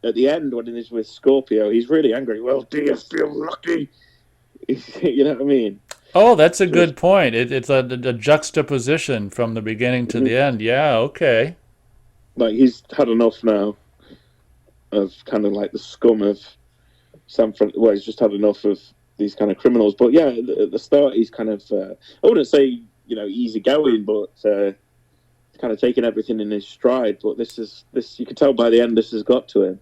At the end, when he's with Scorpio, he's really angry. Well, do you feel lucky? You know what I mean? Oh, that's a So it's, good point. It's a juxtaposition from the beginning to the end. Yeah, okay. like he's had enough now of kind of like the scum of San Fran. Well, he's just had enough of these kind of criminals. But yeah, at the start, he's kind of I wouldn't say easy going, but kind of taking everything in his stride. But this you can tell by the end this has got to him.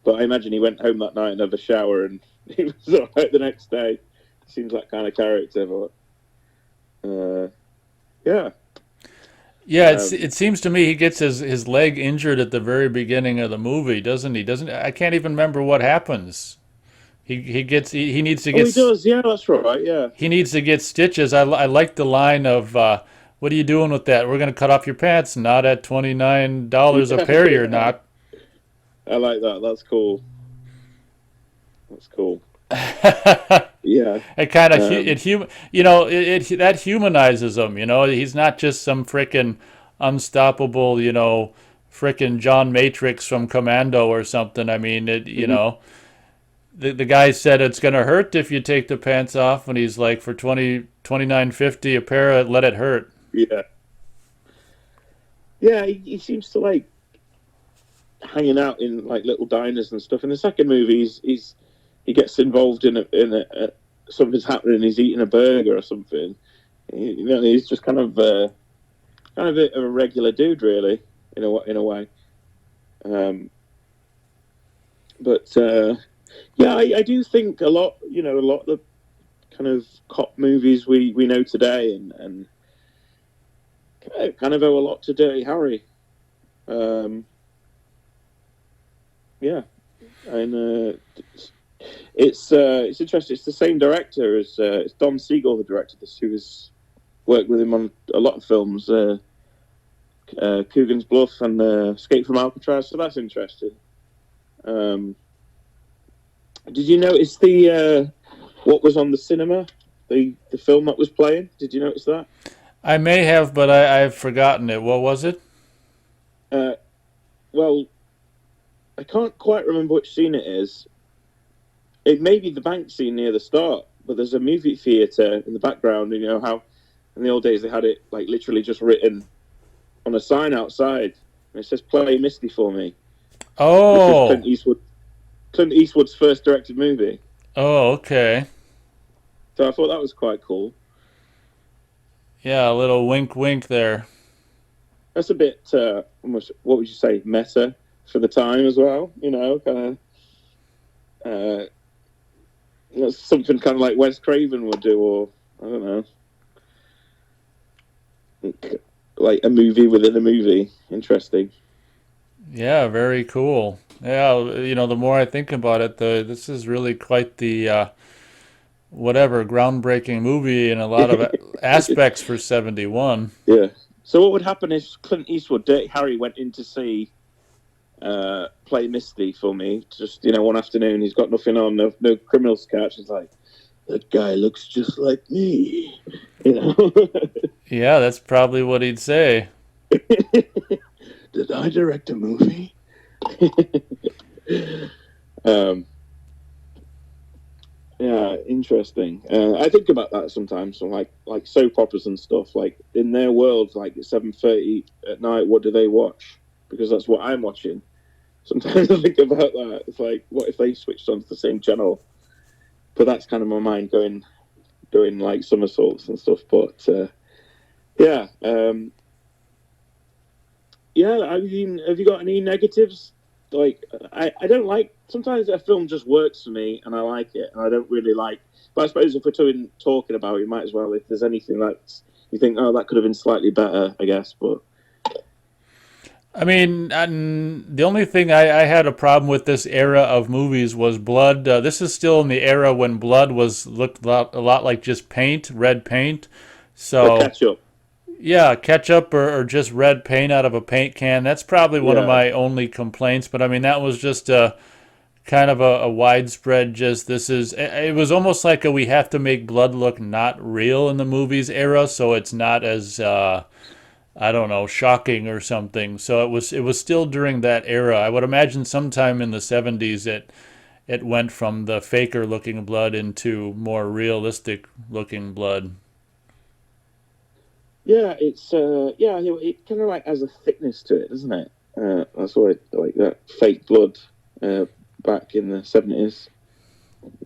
But I imagine he went home that night and had a shower, and he was all right the next day. Seems that kind of character, but yeah. Yeah, it seems to me he gets his leg injured at the very beginning of the movie, doesn't he? Doesn't I can't even remember what happens. He needs to Oh, get he does. Yeah, that's right. Yeah. he needs to get stitches. I like the line of what are you doing with that? We're gonna cut off your pants. Not at $29 a pair. You're Yeah. not. I like that. That's cool. That's cool. Yeah. It kind of Um, that humanizes him. He's not just some frickin' unstoppable. Frickin' John Matrix from Commando or something. I mean, mhm. the guy said it's gonna hurt if you take the pants off, and he's like for 29.50 a pair, let it hurt. Yeah. Yeah. He seems to like hanging out in like little diners and stuff. In the second movie, he gets involved in something's happening. He's eating a burger or something. He's just kind of a regular dude, really, in a way. Um, but yeah, I do think a lot. A lot of the kind of cop movies we know today, and kind of owe a lot to Dirty Harry. Um, yeah, and it's interesting. It's the same director as it's Don Siegel who directed this, who has worked with him on a lot of films, Coogan's Bluff and Escape from Alcatraz. So that's interesting. Um, did you notice the what was on the cinema? The film that was playing. Did you notice that? I may have, but I've forgotten it. What was it? Uh, well, I can't quite remember which scene it is. It may be the bank scene near the start, but there's a movie theater in the background. And you know how in the old days they had it like literally just written on a sign outside. And it says "Play Misty for Me," which is Oh, Clint Eastwood's first directed movie. oh, okay. So I thought that was quite cool. Yeah, a little wink, wink there. That's a bit almost, what would you say, meta for the time as well. Kind of that's something kind of like Wes Craven would do, or I don't know, like a movie within a movie. Interesting. Yeah, very cool. Yeah, the more I think about it, this is really quite the whatever groundbreaking movie in a lot of aspects for 71. Yeah. So what would happen if Clint Eastwood, Dirty Harry, went in to see Play Misty for me? Just one afternoon, he's got nothing on, no criminals to catch. He's like, that guy looks just like me. Yeah, that's probably what he'd say. Did I direct a movie? um, yeah, interesting. I think about that sometimes. So like soap operas and stuff. Like in their world, like at 7:30 at night, what do they watch? Because that's what I'm watching. Sometimes I think about that. It's like, what if they switched onto the same channel? But that's kind of my mind doing like somersaults and stuff. But yeah. Yeah, I mean, have you got any negatives? Like, I don't like, sometimes a film just works for me and I like it, and I don't really like, but I suppose if we're talking about it, you might as well, if there's anything that you think, oh, that could have been slightly better, I guess, but. I mean, the only thing I had a problem with this era of movies was blood. This is still in the era when blood looked a lot like just paint, red paint. Or So. ketchup. Yeah, ketchup or just red paint out of a paint can. That's probably one of Yeah. my only complaints. But I mean, that was just a kind of a widespread. Just this is. It was almost like we have to make blood look not real in the movies era, so it's not as I don't know, shocking or something. So it was still during that era. I would imagine sometime in the 70s it went from the faker looking blood into more realistic looking blood. Yeah, it's, it kind of like has a thickness to it, doesn't it? That's why like that fake blood back in the 70s.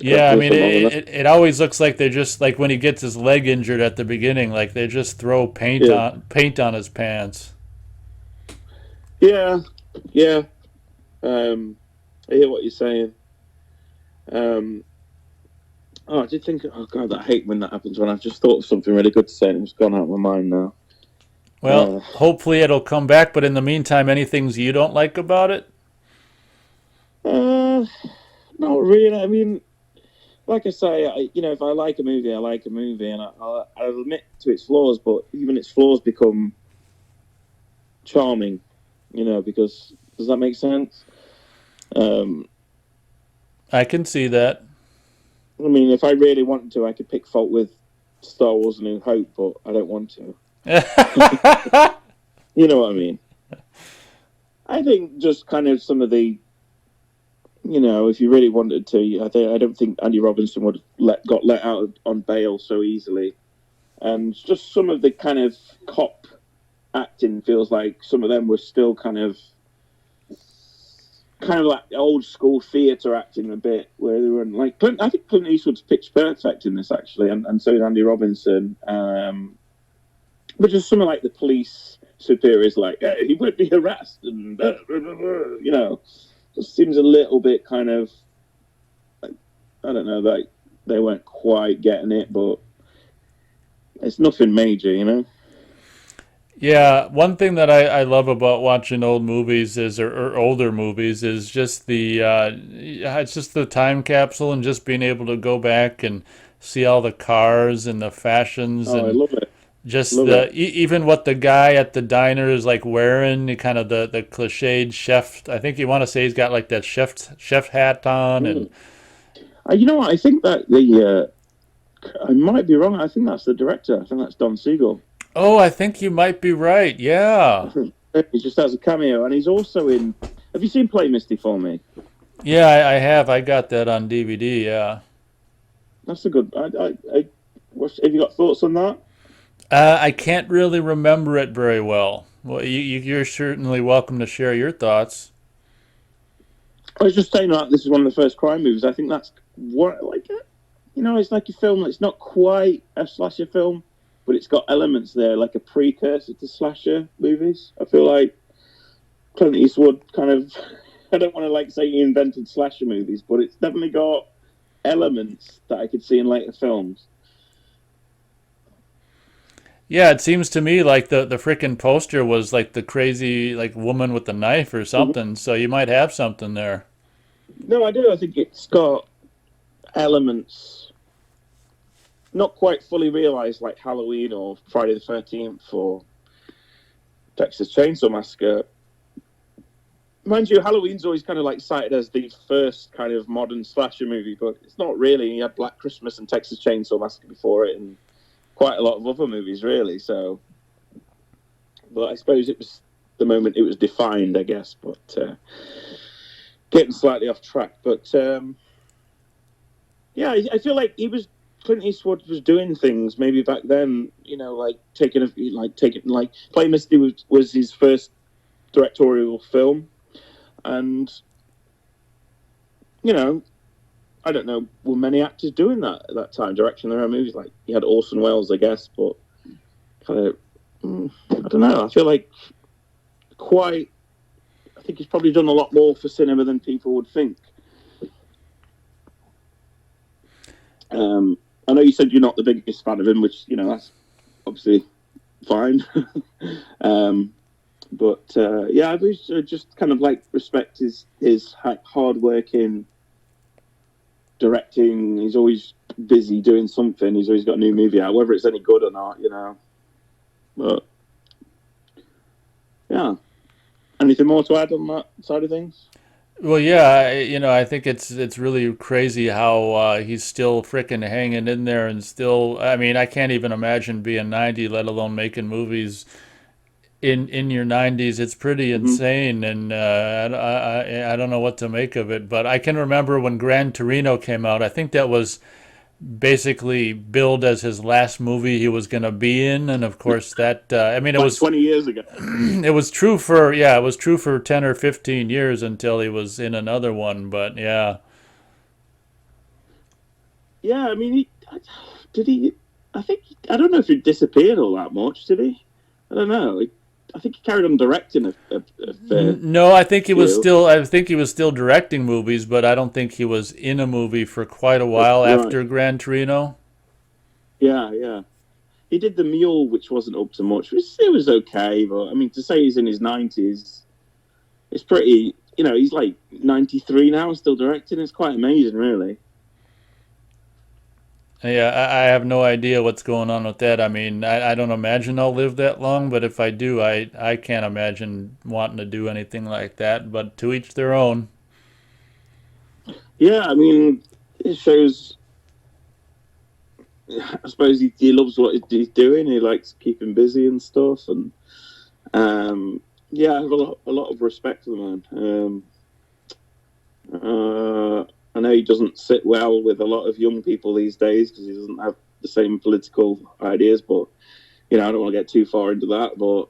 Yeah, I mean, it always looks like they just like when he gets his leg injured at the beginning, like they just throw Yeah. paint on his pants. Yeah, yeah. I hear what you're saying. I did think, oh God, I hate when that happens, when I've just thought of something really good to say and it's gone out of my mind now. Well, hopefully it'll come back, but in the meantime, any things you don't like about it? Not really. I mean, like I say, if I like a movie, I like a movie, and I'll admit to its flaws, but even its flaws become charming, because, does that make sense? I can see that. I mean, if I really wanted to, I could pick fault with Star Wars: A New Hope, but I don't want to. You know what I mean? I think just kind of some of the, if you really wanted to, I don't think Andy Robinson would got let out on bail so easily, and just some of the kind of cop acting feels like some of them were still kind of like old school theatre acting a bit, where they were like Clint. I think Clint Eastwood's pitch perfect in this actually, and so is Andy Robinson. But just some of like the police superiors, like he won't be harassed, and just seems a little bit kind of, like, I don't know, like they weren't quite getting it, but it's nothing major. Yeah, one thing that I love about watching old movies or older movies is just it's just the time capsule and just being able to go back and see all the cars and the fashions Oh, I and love it. just Love it. even what the guy at the diner is like wearing, the kind of the cliched chef. I think you want to say he's got like that chef hat on and You know what? I think that I might be wrong. I think that's the director. I think that's Don Siegel. oh, I think you might be right. Yeah. He just has a cameo, and he's also in. Have you seen Play Misty for Me? Yeah, I have. I got that on DVD. Yeah. That's a good. Have you got thoughts on that? I can't really remember it very well. Well, you're certainly welcome to share your thoughts. I was just saying that this is one of the first crime movies. I think that's what like it's like a film that's not quite a slasher film, but it's got elements there, like a precursor to slasher movies. I feel like Clint Eastwood kind of, I don't want to like say he invented slasher movies, but it's definitely got elements that I could see in later films. Yeah, it seems to me like the frickin' poster was like the crazy like woman with the knife or Mhm. something. So you might have something there. No, I do. I think it's got elements not quite fully realized, like Halloween or Friday the 13th or Texas Chainsaw Massacre. Mind you, Halloween's always kind of like cited as the first kind of modern slasher movie, but it's not really. You had Black Christmas and Texas Chainsaw Massacre before it, and quite a lot of other movies, really. So, but I suppose it was the moment it was defined, I guess. But getting slightly off track. But yeah, I feel like Clint Eastwood was doing things maybe back then. Like Play Misty was his first directorial film, and you know, I don't know, were many actors doing that at that time, directing their own movies? Like you had Orson Welles, I guess, but kind of, I don't know. I feel like quite. I think he's probably done a lot more for cinema than people would think. I know you said you're not the biggest fan of him, which that's obviously fine. But yeah, I just kind of like respect his hard working directing. He's always busy doing something. He's always got a new movie out, whether it's any good or not. But yeah, anything more to add on that side of things? Well, yeah, I think it's really crazy how he's still frickin' hanging in there and still. I mean, I can't even imagine being 90, let alone making movies in your 90s. It's pretty Mm-hmm. insane, and I don't know what to make of it. But I can remember when Gran Torino came out. I think that was basically billed as his last movie he was going to be in, and of course that I mean it Like was 20 years ago. it was true for yeah it was true for 10 or 15 years until he was in another one. But yeah. Yeah, I mean, did he? I don't know if he disappeared all that much. Did he? I don't know. I think he carried on directing a fair No, few. I think he was still directing movies, but I don't think he was in a movie for quite a while Right. after Gran Torino. Yeah, yeah. He did The Mule, which wasn't up to much. It was okay, but I mean, to say he's in his 90s, it's pretty. He's like 93 now and still directing. It's quite amazing, really. Yeah, I have no idea what's going on with that. I mean, I don't imagine I'll live that long, but if I do, I can't imagine wanting to do anything like that. But to each their own. Yeah, I mean, it shows. I suppose he loves what he's doing. He likes keeping busy and stuff, and yeah, I have a lot of respect for the man. I know he doesn't sit well with a lot of young people these days because he doesn't have the same political ideas. But I don't want to get too far into that. But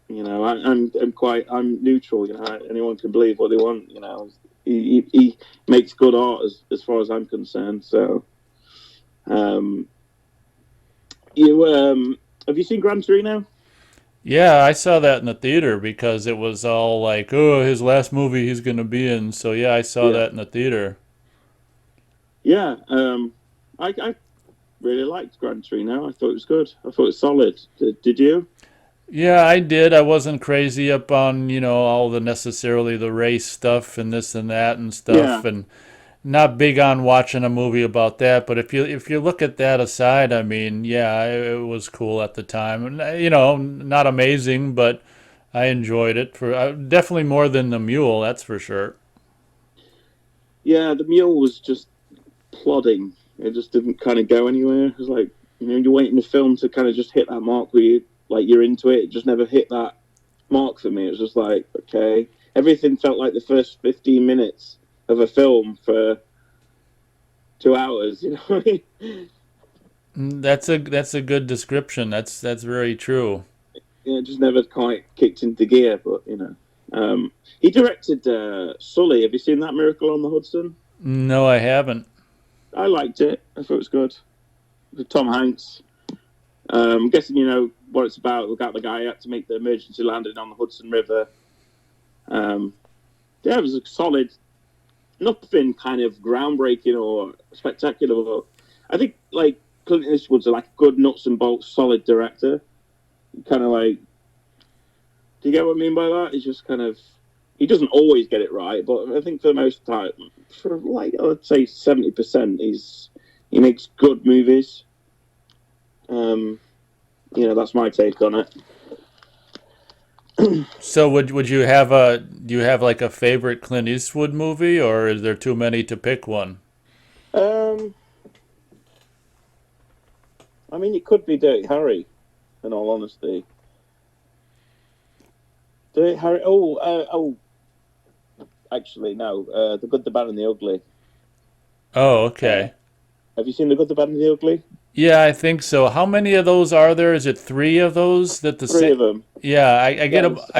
I'm neutral. Anyone can believe what they want. He makes good art as far as I'm concerned. So, um, you have you seen Gran Torino? Yeah, I saw that in the theater because it was all like, oh, his last movie he's going to be in. So yeah, I saw Yeah, that in the theater. yeah. I really liked Gran Torino. I thought it was good. I thought it was solid. Did you? Yeah, I did. I wasn't crazy up on, all the necessarily the race stuff and this and that and stuff, Yeah, and not big on watching a movie about that. But if you look at that aside, I mean, yeah, it was cool at the time. And not amazing, but I enjoyed it for definitely more than the Mule, that's for sure. yeah. The Mule was just plodding. It just didn't kind of go anywhere. It was like you're waiting the film to kind of just hit that mark where you're into it. It just never hit that mark for me. It was just like okay, everything felt like the first 15 minutes of a film for 2 hours. You know what I mean? That's a good description. That's very true. Yeah, just never quite kicked into gear. But he directed Sully. Have you seen that, Miracle on the Hudson? No, I haven't. I liked it. I thought it was good. With Tom Hanks. I'm guessing you know what it's about. Look out, the guy who had to make the emergency landing on the Hudson River. Yeah, it was a solid, nothing kind of groundbreaking or spectacular. But I think like Clint Eastwood's like a good nuts and bolts, solid director. Kind of like, do you get what I mean by that? He's just kind of, he doesn't always get it right, but I think for the most time, for like I'd say 70%, he makes good movies. That's my take on it. So would you have do you have like a favorite Clint Eastwood movie, or is there too many to pick one? Um, I mean, it could be Dirty Harry, in all honesty. Dirty Harry. Actually, no. The Good, the Bad, and the Ugly. Oh, Uh, okay. have you seen The Good, the Bad, and the Ugly? Yeah, I think so. How many of those are there? Is it three of those that the Three same? of them. Yeah, I get them. There's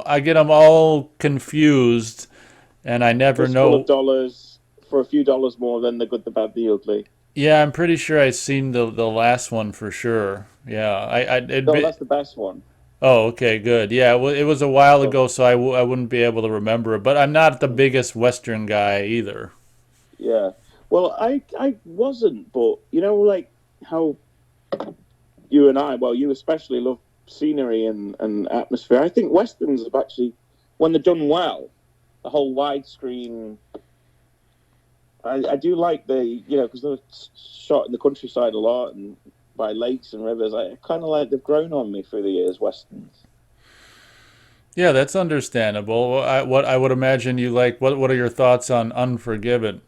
I get them all confused, and I never Fistful of know. Dollars for a few dollars more than The Good, the Bad, the Ugly. Yeah, I'm pretty sure I've seen the last one for sure. Yeah, I it No, be. that's the best one. Oh, okay, good. Yeah, well, it was a while So, ago, so I wouldn't be able to remember it. But I'm not the biggest Western guy either. yeah. Well, I wasn't, but you know, like how you and I, well, you especially love scenery and atmosphere. I think westerns have actually, when they're done well, the whole widescreen. I do like because they're shot in the countryside a lot and by lakes and rivers. I kind of like they've grown on me through the years, westerns. Yeah, that's understandable. What I would imagine you like. What are your thoughts on Unforgiven?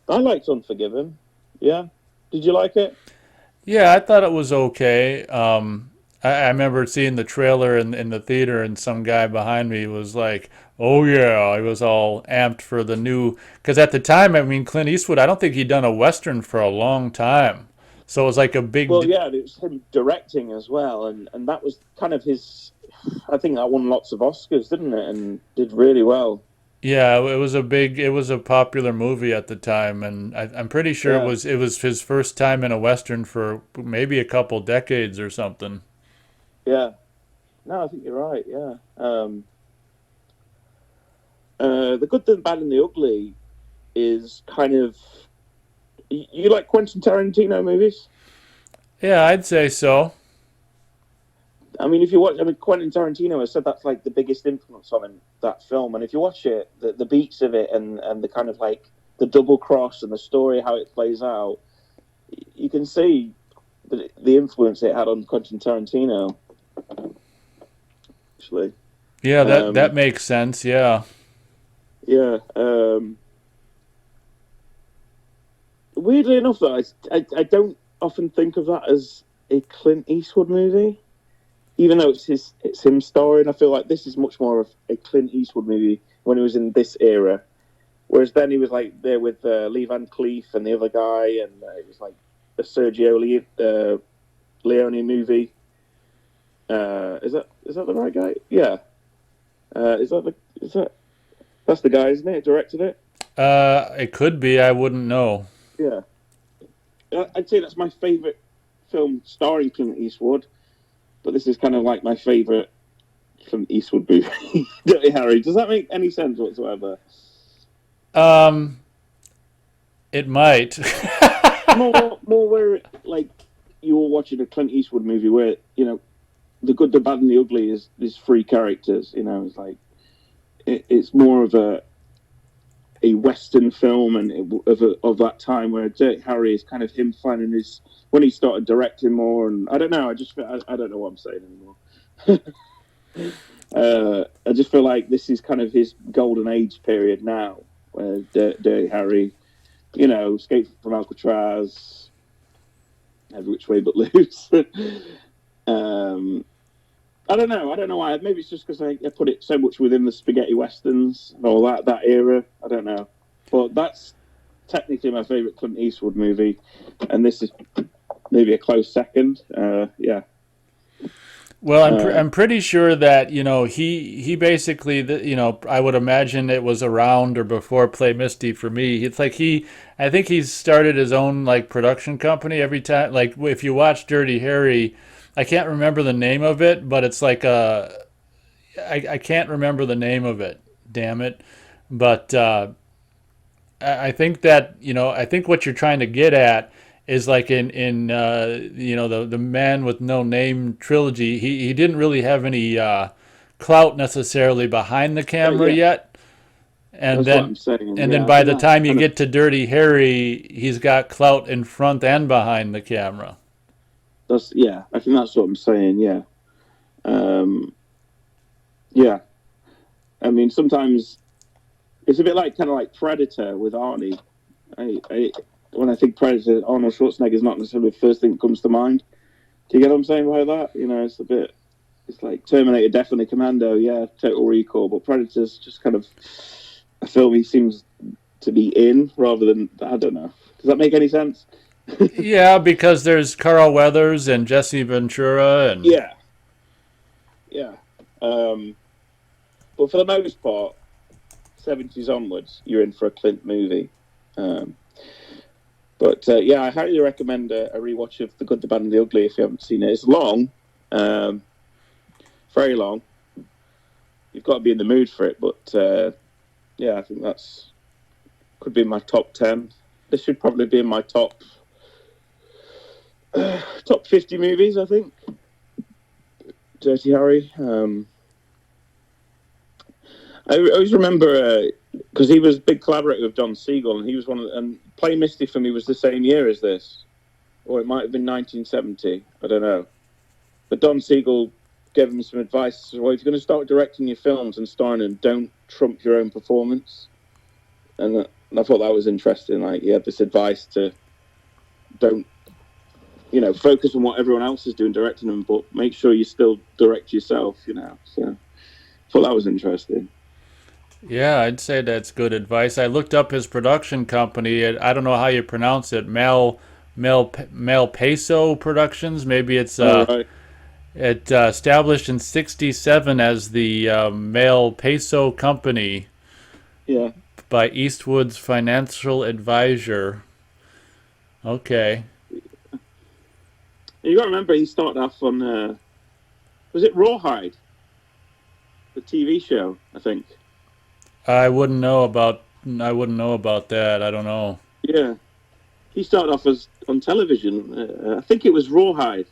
I liked Unforgiven. Yeah, did you like it? Yeah, I thought it was okay. I remember seeing the trailer in the theater, and some guy behind me was like, "Oh yeah," he was all amped for the new. Because at the time, I mean, Clint Eastwood, I don't think he'd done a western for a long time, so it was like a Well, big. yeah, it was him directing as well, and that was kind of his. I think that won lots of Oscars, didn't it? And did really well. Yeah, it was a big. It was a popular movie at the time, and I'm pretty sure Yeah, it was his first time in a western for maybe a couple decades or something. yeah. No, I think you're right. Yeah. The Good, the Bad, and the Ugly is kind of. You like Quentin Tarantino movies? Yeah, I'd say so. I mean, if you watch, I mean, Quentin Tarantino has said that's like the biggest influence on him, that film. And if you watch it, the beats of it and the kind of like the double cross and the story, how it plays out, you can see the influence it had on Quentin Tarantino, actually. Yeah, that Um, makes sense. Yeah. yeah. Weirdly enough, though, I don't often think of that as a Clint Eastwood movie, even though it's him starring. I feel like this is much more of a Clint Eastwood movie when he was in this era. Whereas then he was like there with Lee Van Cleef and the other guy, and it was like a Leone movie. Is that the right guy? Yeah. Is that that's the guy, isn't it? Directed it. It could be. I wouldn't know. Yeah. I'd say that's my favorite film starring Clint Eastwood, but this is kind of like my favorite Clint Eastwood movie. Dirty Harry. Does that make any sense whatsoever? Um, it might. More where like you were watching a Clint Eastwood movie where the good, the bad, and the ugly is three characters. It's like it's more of a Western film and of that time where Dirty Harry is kind of him finding his when he started directing more. And I don't know. I don't know what I'm saying anymore. I just feel like this is kind of his golden age period now, where Dirty Harry, Escape from Alcatraz, Every Which Way But Loose. I don't know. I don't know why. Maybe it's just because I put it so much within the spaghetti westerns and all that era. I don't know. But that's technically my favourite Clint Eastwood movie, and this is maybe a close second. Yeah. Well, Uh, I'm pretty sure that he basically I would imagine it was around or before Play Misty for me. It's like I think he's started his own like production company every time. Like if you watch Dirty Harry, I can't remember the name of it, but it's like I can't remember the name of it. Damn it! But I think that I think what you're trying to get at is like in the Man with No Name trilogy. He didn't really have any clout necessarily behind the camera yeah, yet, and that's what then I'm saying. and then Yeah, I by think the that's time you kind of get to Dirty Harry, he's got clout in front and behind the camera. that's yeah. I think that's what I'm saying. Yeah, um, yeah. I mean, sometimes it's a bit like kind of like Predator with Arnie. When I think Predator, Arnold Schwarzenegger is not necessarily the first thing that comes to mind. Do you get what I'm saying by that? It's a bit. It's like Terminator, definitely Commando, yeah, Total Recall, but Predator's just kind of a film he seems to be in rather than I don't know. Does that make any sense? Yeah, because there's Carl Weathers and Jesse Ventura and Yeah, yeah. Um, but for the most part, 70s onwards, you're in for a Clint movie. Um, but yeah, I highly recommend a rewatch of The Good, the Bad, and the Ugly if you haven't seen it. It's long, um, very long. You've got to be in the mood for it, but yeah, I think that's could be in my top 10. This should probably be in my top 50 movies, I think. Dirty Harry. I always remember because he was a big collaborator with Don Siegel, and he was and Play Misty for me was the same year as this, or it might have been 1970. I don't know. But Don Siegel gave him some advice. Well, if you're going to start directing your films and starring in, don't trump your own performance. And I thought that was interesting. Like he had this advice to don't, focus on what everyone else is doing directing them, but make sure you still direct yourself. So I thought that was interesting. yeah, I'd say that's good advice. I looked up his production company. I don't know how you pronounce it. Mal Peso Productions. Maybe it's All right. it established in '67 as the Mal Peso Company Yeah. by Eastwood's financial advisor. Okay. You got to remember he started off on was it Rawhide, the TV show? I think. I wouldn't know about that. I don't know. Yeah, he started off as on television. I think it was Rawhide,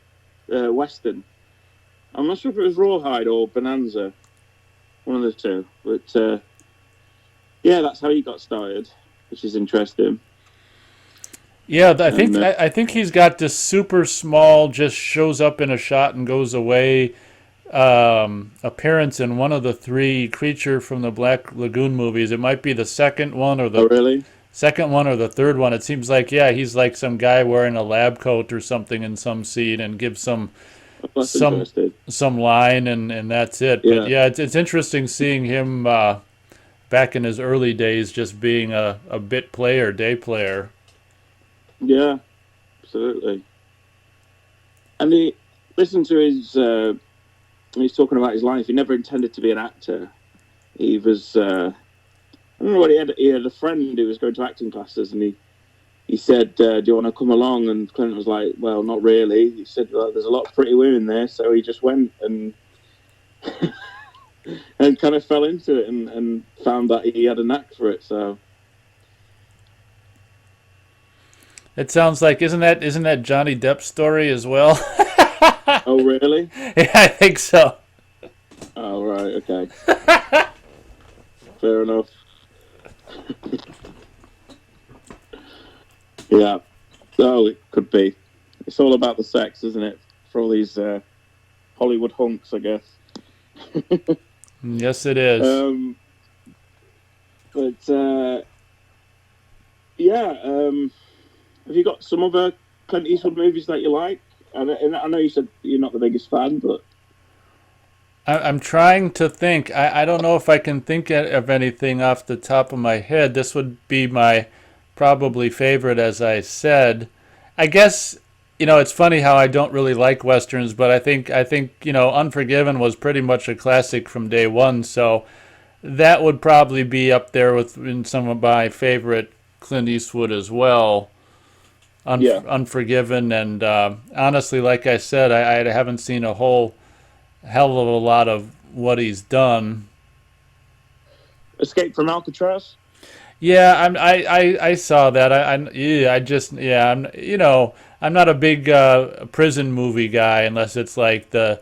Western. I'm not sure if it was Rawhide or Bonanza, one of the two. But yeah, that's how he got started, which is interesting. Yeah, And I think he's got this super small, just shows up in a shot and goes away appearance in one of the three Creature from the Black Lagoon movies. It might be the oh, really? second one or the third one. It seems like yeah, he's like some guy wearing a lab coat or something in some scene and gives Oh, that's some interesting. some line and that's it. But Yeah, yeah, it's interesting seeing him back in his early days just being a bit player, day player. yeah, absolutely. And listen to his. He's talking about his life. He never intended to be an actor. He was. I don't know what he had. He had a friend who was going to acting classes, and he said, "Do you want to come along?" And Clint was like, "Well, not really." He said, "Well, there's a lot of pretty women there," so he just went and and kind of fell into it and found that he had a knack for it. So It sounds like isn't that Johnny Depp's story as well? oh, really? Yeah, I think so. Oh, right, okay, fair enough. Yeah, oh, it could be. It's all about the sex, isn't it? For all these Hollywood hunks, I guess. Yes, it is. um, but yeah, have you got some other Clint Eastwood movies that you like? And I know you said you're not the biggest fan, but I'm trying to think. I don't know if I can think of anything off the top of my head. This would be my probably favorite, as I said. I guess It's funny how I don't really like westerns, but I think Unforgiven was pretty much a classic from day one. So that would probably be up there with in some of my favorite Clint Eastwood as well. Yeah. Unforgiven, and honestly, like I said, I haven't seen a whole hell of a lot of what he's done. Escape from Alcatraz. Yeah, I saw that. I'm not a big prison movie guy unless it's like the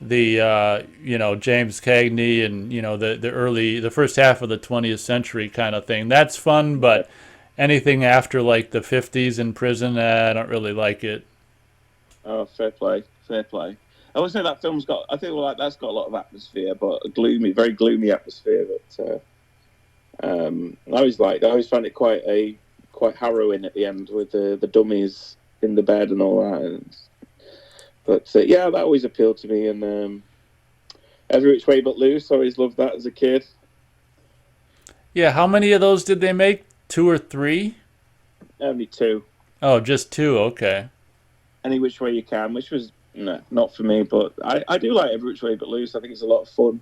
James Cagney and the first half of the 20th century kind of thing. That's fun, but anything after like the 50s in prison, I don't really like it. Oh, fair play, fair play. I would say that film's got. I feel like that's got a lot of atmosphere, but a gloomy, very gloomy atmosphere. I always find it quite harrowing at the end with the dummies in the bed and all that. But that always appealed to me. And Every Which Way But Loose, I always loved that as a kid. Yeah, how many of those did they make? Two or three? Only two. Oh, just two. Okay. Any Which Way You Can, which was no, not for me, but I do like Every Which Way But Loose. I think it's a lot of fun.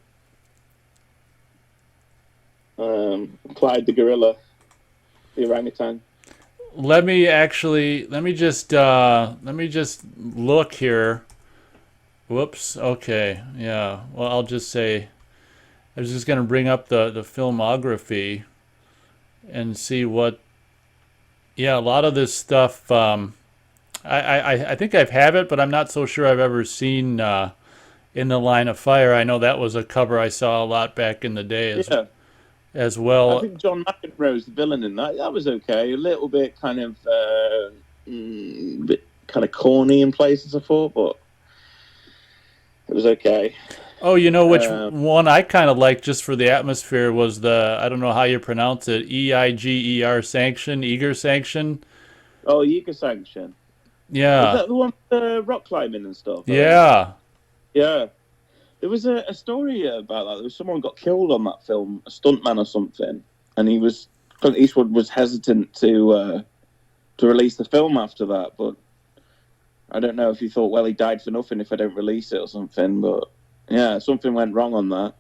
Clyde the gorilla, the orangutan. Let me just look here. Whoops. Okay. Yeah. Well, I'll just say I was just gonna bring up the filmography and see what. Yeah, a lot of this stuff. I think I've have it, but I'm not so sure I've ever seen In the Line of Fire. I know that was a cover I saw a lot back in the day Yeah, as I well. think John McEnroe's the villain in that. That was okay. A little bit kind of bit kind of corny in places, I thought, but it was okay. Oh, you know which Um, one I kind of liked just for the atmosphere was I don't know how you pronounce it, EIGER sanction, Eager sanction. oh, Yiga Sanction. Was Yeah. that the one with rock climbing and stuff? Yeah. Yeah. There was a story about that. There was someone got killed on that film, a stuntman or something, and Clint Eastwood was hesitant to release the film after that. But I don't know if he thought, well, he died for nothing if I don't release it or something. But yeah, something went wrong on that.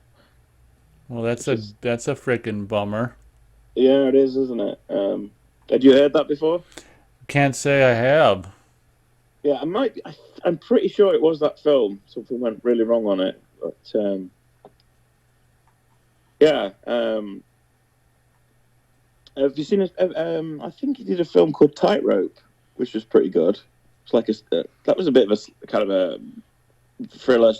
Well, that's Which a is that's a freaking bummer. yeah, it is, isn't it? Had you heard that before? Can't say I have. Yeah, I might. I'm pretty sure it was that film. Something went really wrong on it, but yeah. Have you seen it? I think he did a film called Tightrope, which was pretty good. It's like that was a bit of a kind of a thriller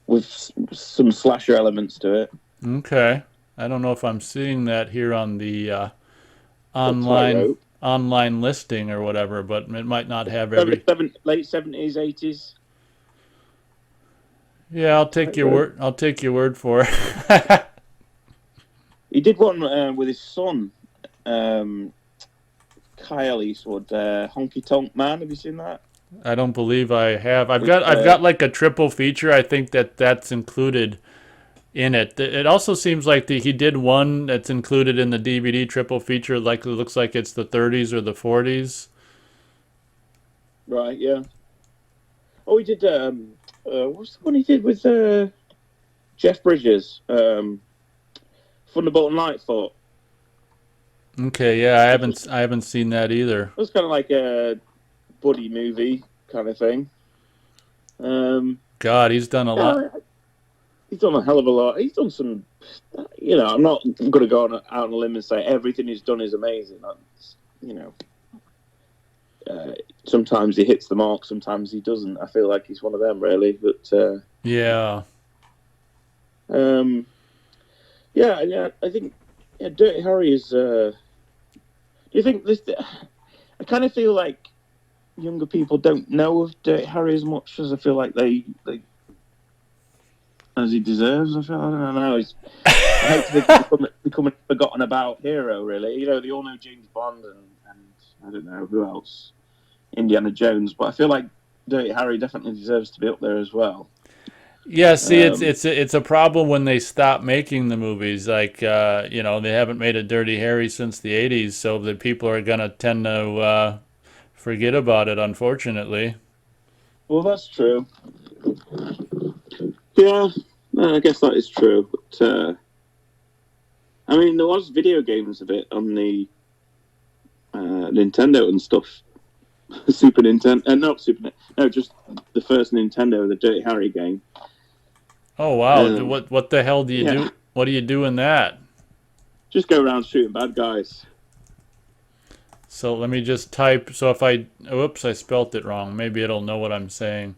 with some slasher elements to it. Okay. I don't know if I'm seeing that here on the Called online Tightrope. online listing or whatever, but it might not have every. Late 70s, 80s. Yeah, I'll take your Tightrope. word. I'll take your word for it. He did one with his son, um, Kyle Eastwood, Honky Tonk Man. Have you seen that? I don't believe I have. I've With got like a triple feature. I think that's included in it. It also seems like he did one that's included in the DVD triple feature. Like it looks like it's the 30s or the 40s. right, yeah. Oh, he did. What's the one he did with Jeff Bridges? Thunderbolt and Lightfoot. Okay, yeah, I Which was haven't I haven't seen that either. it was kind of like a buddy movie kind of thing. God, he's done a lot. Yeah, he's done a hell of a lot. He's done some. I'm not going to go out on a limb and say everything he's done is amazing. You know, sometimes he hits the mark, sometimes he doesn't. I feel like he's one of them, really. But Yeah. um, yeah. I think Dirty Harry is. Do you think this? I kind of feel like younger people don't know of Dirty Harry as much as I feel like they as he deserves. I don't know. I hate to think he's becoming a forgotten about hero. Really, they all know James Bond and I don't know who else, Indiana Jones. But I feel like Dirty Harry definitely deserves to be up there as well. Yeah, see, Um, it's a problem when they stop making the movies. Like, they haven't made a Dirty Harry since the '80s, so the people are gonna tend to forget about it, unfortunately. Well, that's true. Yeah, no, I guess that is true. But I mean, there was video games of it on the Nintendo and stuff. Super Nintendo, not Super, no, just the first Nintendo, the Dirty Harry game. Oh wow, Um, what the hell do you yeah, do? What do you do in that? just go around shooting bad guys. So let me just type. So if I, oops, I spelt it wrong. Maybe it'll know what I'm saying.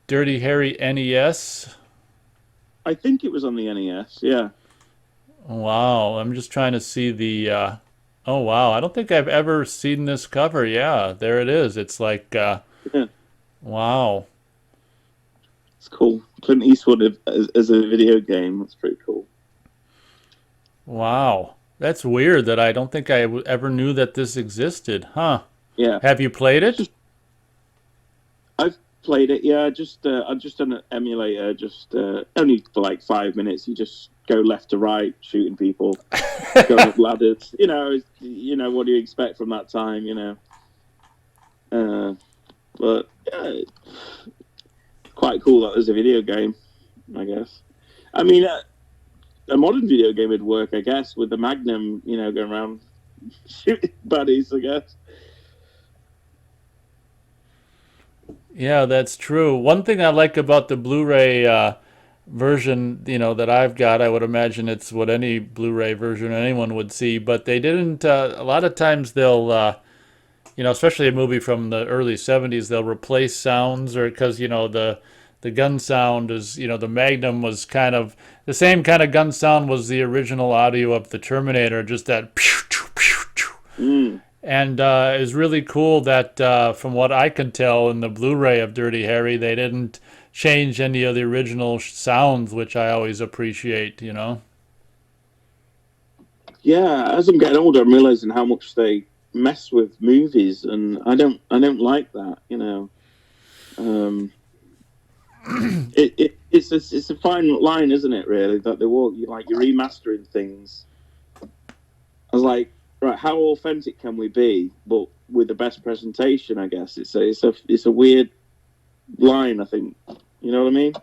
Dirty Harry NES. I think it was on the NES. Yeah, Wow, I'm just trying to see the. Oh wow, I don't think I've ever seen this cover. Yeah, there it is. It's like, yeah, wow, it's cool. Clint Eastwood as a video game. That's pretty cool. wow. That's weird that I don't think I ever knew that this existed. Huh? Yeah, Have you played it's it? just I've played it. Yeah, I've just done an emulator. Just only for like 5 minutes. You just go left to right, shooting people, going up ladders. What do you expect from that time? But yeah, quite cool that there's a video game. I guess. I mean, a modern video game would work, I guess, with the Magnum. Going around shooting buddies. I guess. Yeah, that's true. One thing I like about the Blu-ray version, that I've got, I would imagine it's what any Blu-ray version anyone would see, but they didn't. A lot of times they'll, especially a movie from the early '70s, they'll replace sounds, or because the gun sound is, the Magnum was kind of the same kind of gun sound was the original audio of the Terminator, just that pew, pew, pew, pew. Mm. And it was really cool that, from what I can tell in the Blu-ray of Dirty Harry, they didn't change any of the original sounds, which I always appreciate. Yeah, as I'm getting older, I'm realizing how much they mess with movies, and I don't like that. Um, it's a fine line, isn't it? Really, that they walk you like you're remastering things. I was like, right, how authentic can we be, but with the best presentation? I guess it's a weird line. I think you know what I mean.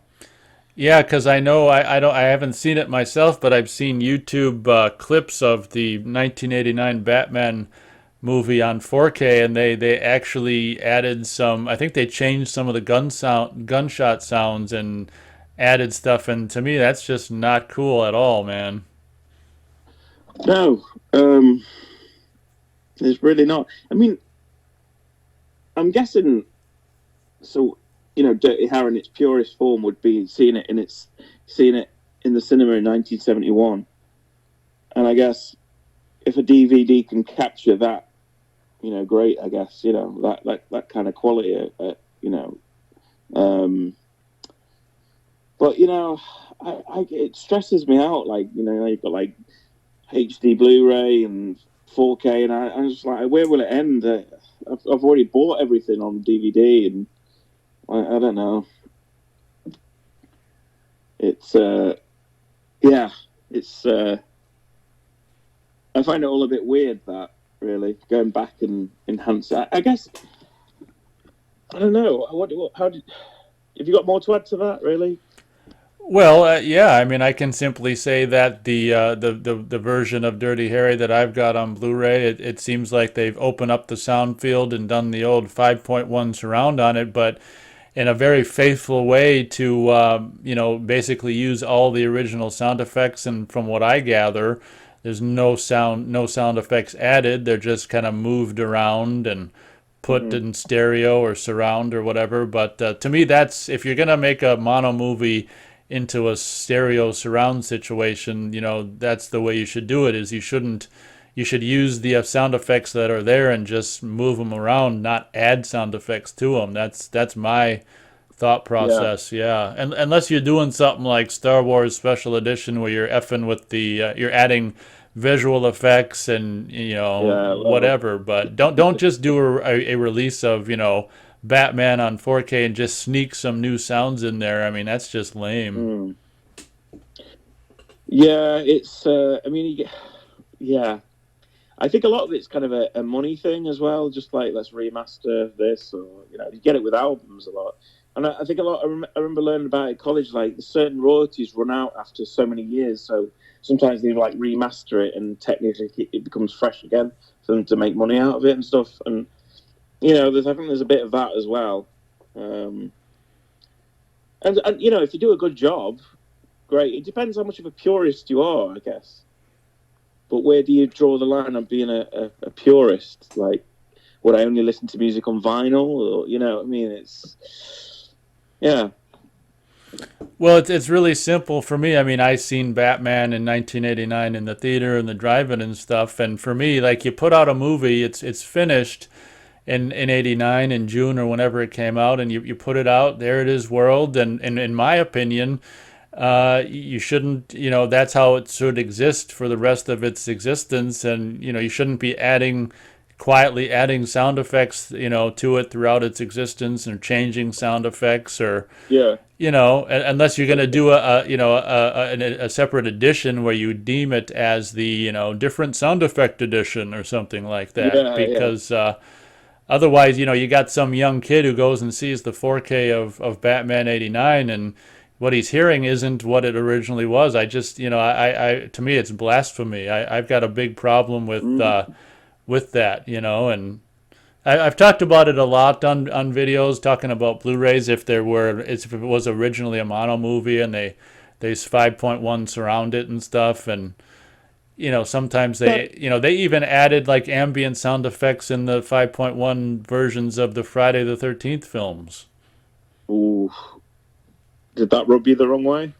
Yeah, because I know I haven't seen it myself, but I've seen YouTube clips of the 1989 Batman movie on 4K, and they actually added some. I think they changed some of the gunshot sounds, and added stuff. And to me, that's just not cool at all, man. No, it's really not. I mean, I'm guessing. So, Dirty Harry in its purest form would be seeing it in the cinema in 1971, and I guess if a DVD can capture that, great. I guess that kind of quality. Um, but it stresses me out. Like you've got like HD Blu-ray and 4K, and I'm just like, where will it end? I've already bought everything on DVD, and I don't know. It's yeah, it's I find it all a bit weird that really going back and enhance. I guess I don't know. How did? Have you got more to add to that? Really? Well, yeah. I mean, I can simply say that the version of Dirty Harry that I've got on Blu-ray, it seems like they've opened up the sound field and done the old 5.1 surround on it, but in a very faithful way to, basically use all the original sound effects. And from what I gather, there's no sound effects added. They're just kind of moved around and put Mm-hmm. in stereo or surround or whatever. But to me, that's if you're gonna make a mono movie into a stereo surround situation, that's the way you should do it. Is you should use the sound effects that are there and just move them around, not add sound effects to them. That's my thought Yeah. process. Yeah, and unless you're doing something like Star Wars Special Edition where you're effing with you're adding visual effects and Yeah. Well. whatever, but don't just do a release of Batman on 4K and just sneak some new sounds in there. I mean, that's just lame. Mm. Yeah. It's. I mean. Yeah. I think a lot of it's kind of a money thing as well. Just like let's remaster this, or you get it with albums a lot. And I think a lot. I remember learning about it at college. Like certain royalties run out after so many years, so sometimes they like remaster it, and technically it becomes fresh again for them to make money out of it and stuff. And I think there's a bit of that as well. And if you do a good job, great. It depends how much of a purist you are, I guess. But where do you draw the line on being a purist? Like, would I only listen to music on vinyl? Or, yeah. Well, it's really simple for me. I mean, I seen Batman in 1989 in the theater and the drive-in and stuff. And for me, like, you put out a movie, it's finished in 89 in June or whenever it came out, and you put it out, there it is, world. And in my opinion, you shouldn't, that's how it should exist for the rest of its existence. And, you shouldn't be quietly adding sound effects, to it throughout its existence, and changing sound effects, or, yeah, unless you're going to do a separate edition where you deem it as the, different sound effect edition or something like that. Yeah, because, otherwise, you got some young kid who goes and sees the 4K of Batman 89, and what he's hearing isn't what it originally was. I just, to me, it's blasphemy. I've got a big problem with that, and I've talked about it a lot on videos, talking about Blu-rays. If it was originally a mono movie and they 5.1 surround it and stuff, and sometimes they even added like ambient sound effects in the 5.1 versions of the Friday the 13th films. Ooh. Did that rub you the wrong way?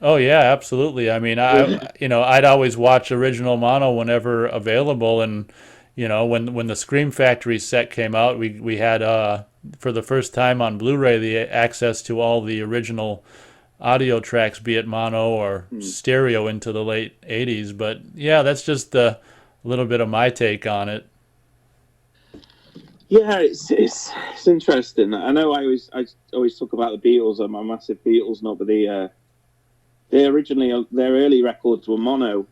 Oh yeah, absolutely. I mean, I'd always watch original mono whenever available, and when the Scream Factory set came out, we had for the first time on Blu-ray the access to all the original audio tracks, be it mono or stereo, into the late 80s. But yeah, that's just a little bit of my take on it. Yeah, it's interesting. I know I always talk about the Beatles. I'm a massive Beatles nut, but they originally, their early records were mono,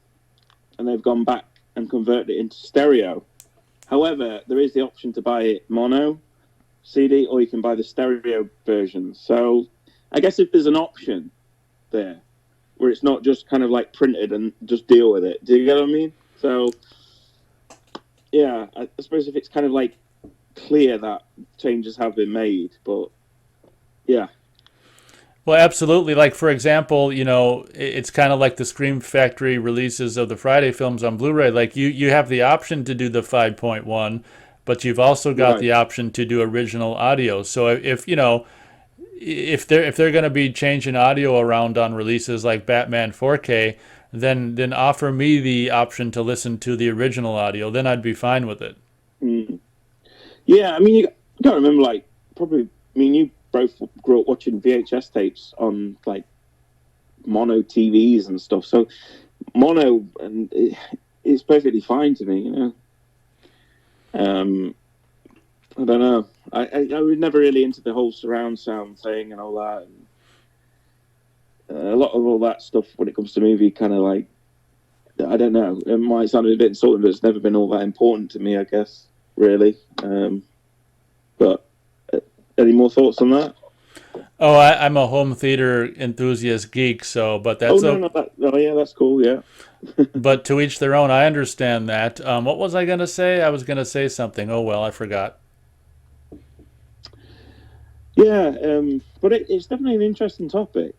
and they've gone back and converted it into stereo. However, there is the option to buy it mono CD, or you can buy the stereo version. So I guess if there's an option there where it's not just kind of like printed and just deal with it, do you get what I mean? So yeah, I suppose if it's kind of like clear that changes have been made, but yeah. Well, absolutely. Like, for example, it's kind of like the Scream Factory releases of the Friday films on Blu-ray. Like, you have the option to do the 5.1, but you've also got the option to do original audio. So if they're going to be changing audio around on releases like Batman 4K, then offer me the option to listen to the original audio. Then I'd be fine with it. Mm. Yeah, I mean, you got to remember, like, you both grew up watching VHS tapes on, like, mono TVs and stuff. So mono, and it's perfectly fine to me, I don't know. I was never really into the whole surround sound thing and all that. And a lot of all that stuff when it comes to movie, kind of like, I don't know. It might sound a bit insulting, but it's never been all that important to me, I guess, really. But any more thoughts on that? Oh, I'm a home theater enthusiast geek, so, but that's... yeah, that's cool, yeah. But to each their own, I understand that. What was I going to say? I was going to say something. Oh, well, I forgot. Yeah, but it's definitely an interesting topic.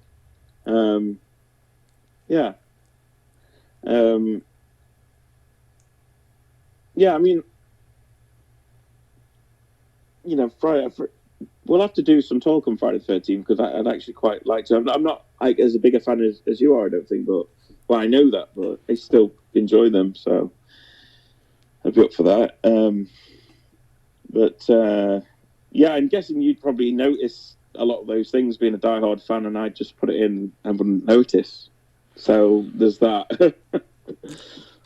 Yeah. Yeah, I mean, we'll have to do some talk on Friday the 13th, because I'd actually quite like to. I'm not like as a big a fan as you are, I don't think, but I know that, but I still enjoy them, so I'd be up for that. Yeah, I'm guessing you'd probably notice a lot of those things being a diehard fan, and I'd just put it in and wouldn't notice. So there's that.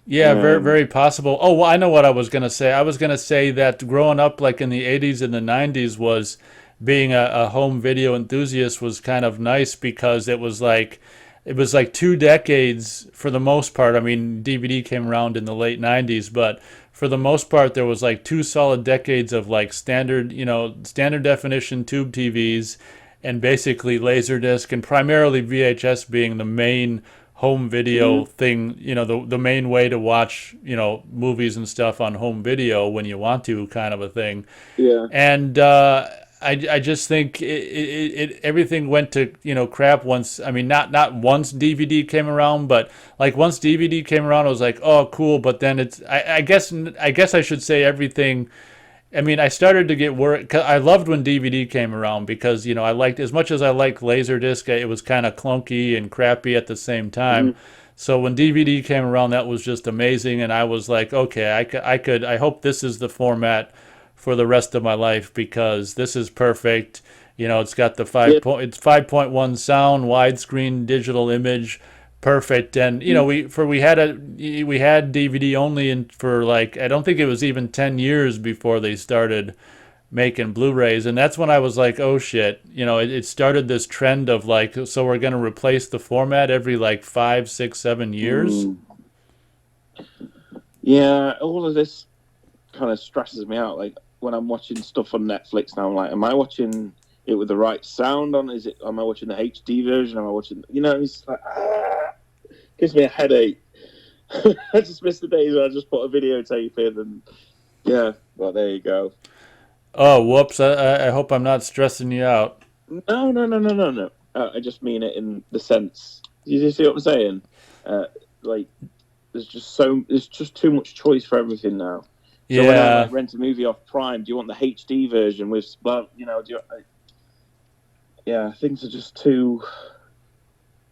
Yeah, very, very possible. Oh, well, I know what I was going to say. I was going to say that growing up like in the 80s and the 90s was being a home video enthusiast was kind of nice, because it was like it was like 2 decades for the most part. I mean, DVD came around in the late 90s, but for the most part, there was like 2 solid decades of like standard, standard definition tube TVs and basically Laserdisc and primarily VHS being the main home video Hmm. thing, the main way to watch, movies and stuff on home video when you want to, kind of a thing. Yeah. And I just think everything went to crap once. I mean, not once DVD came around, but like once DVD came around, I was like, oh, cool. But then I guess I should say everything. I mean, I started to get worried. 'Cause I loved when DVD came around because I liked, as much as I liked Laserdisc, it was kind of clunky and crappy at the same time. Hmm. So when DVD came around, that was just amazing, and I was like, okay, I hope this is the format for the rest of my life because this is perfect. It's got the Yeah. it's 5.1 sound, widescreen digital image, perfect. And Mm. we had DVD only for like, I don't think it was even 10 years before they started making Blu-rays, and that's when I was like, oh shit, it started this trend of like, so we're going to replace the format every like 5, 6, 7 years. Mm. Yeah, all of this kind of stresses me out. Like when I'm watching stuff on Netflix now, I'm like, am I watching it with the right sound on? Am I watching the HD version? Am I watching? It's like gives me a headache. I just miss the days where I just put a videotape in and yeah. Well, there you go. Oh, whoops, I hope I'm not stressing you out. No, no, no, no, no, no. I just mean it in the sense. You see what I'm saying? Like there's just too much choice for everything now. So when I Yeah. like rent a movie off Prime, do you want the HD version with well, yeah, things are just too.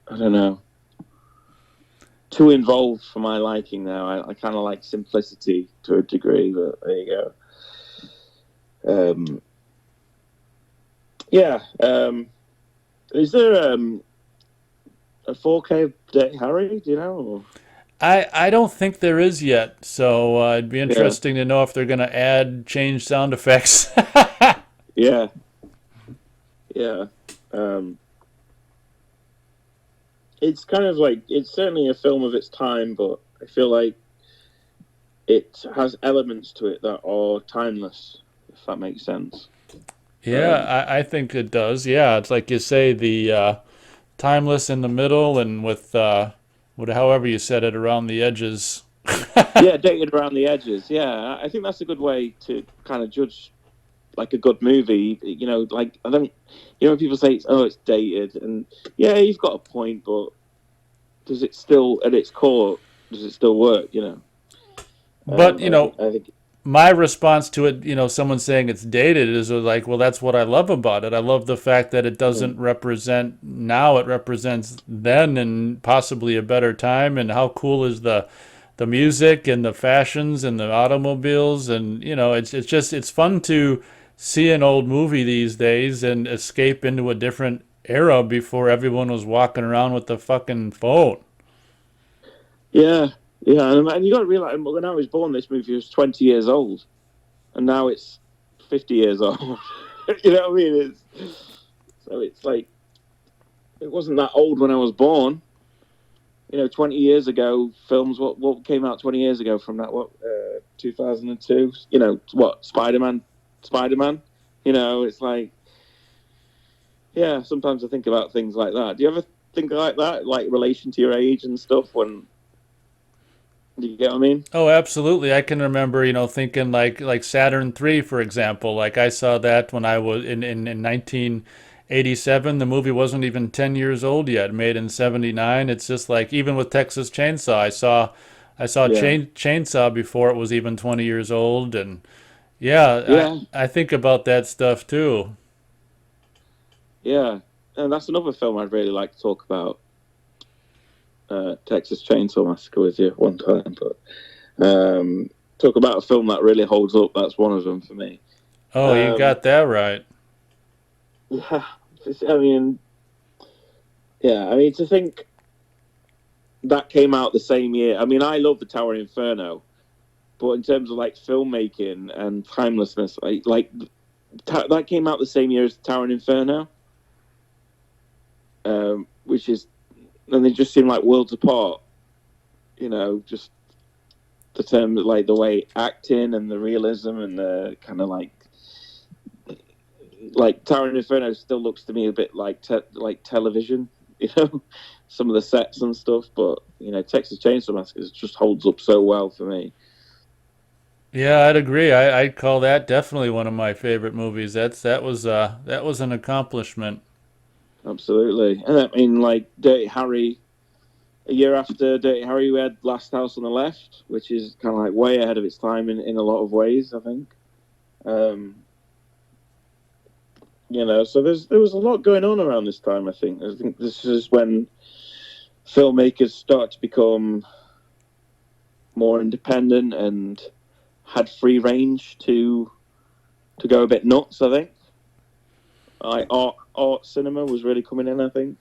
I don't know. Too involved for my liking now. I kind of like simplicity to a degree, but there you go. Yeah. Is there a 4K Dirty Harry? Do you know? Or? I don't think there is yet, so it'd be Yeah. interesting to know if they're going to change sound effects. Yeah. Yeah. Um, it's kind of like it's certainly a film of its time, but I feel like it has elements to it that are timeless, if that makes sense. Um, Yeah, I think it does. Yeah, it's like you say, the timeless in the middle and with however you said it, around the edges. yeah, dated around the edges. Yeah, I think that's a good way to kind of judge like a good movie. Like I don't, when people say, "Oh, it's dated," and yeah, you've got a point, but does it still, at its core, does it still work? But, I think, my response to it, someone saying it's dated is like, well, that's what I love about it. I love the fact that it mm, doesn't represent now, it represents then and possibly a better time. And how cool is the music and the fashions and the automobiles, and it's fun to see an old movie these days and escape into a different era before everyone was walking around with the fucking phone. yeah, yeah, and you got to realize when I was born, this movie was 20 years old, and now it's 50 years old. You know what I mean? It's like it wasn't that old when I was born. 20 years ago, films, what came out 20 years ago from that, 2002? What, Spider-Man? It's like, yeah, sometimes I think about things like that. Do you ever think like that, like relation to your age and stuff do you get what I mean? Oh, absolutely. I can remember, thinking like Saturn 3, for example. Like I saw that when I was in 1987. The movie wasn't even 10 years old yet, made in 79. It's just like, even with Texas Chainsaw, I saw Yeah. Chainsaw before it was even 20 years old. And yeah, Yeah, I think about that stuff too. yeah. And that's another film I'd really like to talk about, Texas Chainsaw Massacre with you one time. But talk about a film that really holds up. That's one of them for me. Oh, you Um, got that right. yeah, I mean, yeah, I mean to think that came out the same year. I mean, I love the Towering Inferno, but in terms of like filmmaking and timelessness, that came out the same year as Towering Inferno, which is and they just seem like worlds apart. You know, just the term, like the way acting and the realism and the kind of like Towering Inferno still looks to me a bit like like television, you know, some of the sets and stuff. But you know, Texas Chainsaw Massacre just holds up so well for me. Yeah, I'd agree. I'd call that definitely one of my favorite movies. That was an accomplishment. Absolutely, and I mean, like Dirty Harry. A year after Dirty Harry, we had Last House on the Left, which is kind of like way ahead of its time in a lot of ways, I think. Um, you know, so there was a lot going on around this time. I think this is when filmmakers start to become more independent and had free range to go a bit nuts. I think like art cinema was really coming in. I think.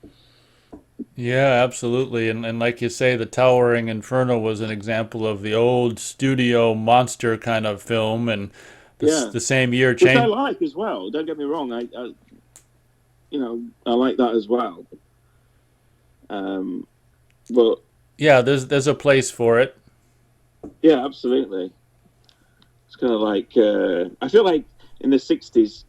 Yeah, absolutely. And like you say, The Towering Inferno was an example of the old studio monster kind of film, and Yeah, the same year which I change. like as well. Don't get me wrong. I you know I like that as well. Um, but There's a place for it. yeah, absolutely. It's kind of like I feel like in the '60s,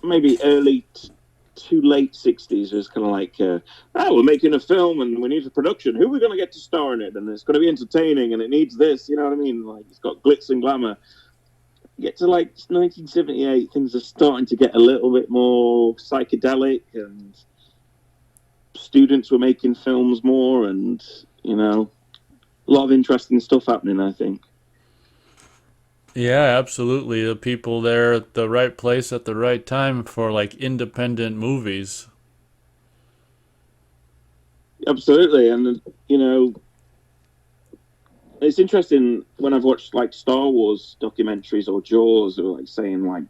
maybe to late '60s, was kind of like, we're making a film and we need a production. Who are we going to get to star in it? And it's going to be entertaining and it needs this. You know what I mean? Like it's got glitz and glamour. You get to like 1978, things are starting to get a little bit more psychedelic, and students were making films more, and you know, a lot of interesting stuff happening. I think. Yeah, absolutely. The people there at the right place at the right time for like independent movies. Absolutely, and you know, it's interesting when I've watched like Star Wars documentaries or Jaws, or like saying like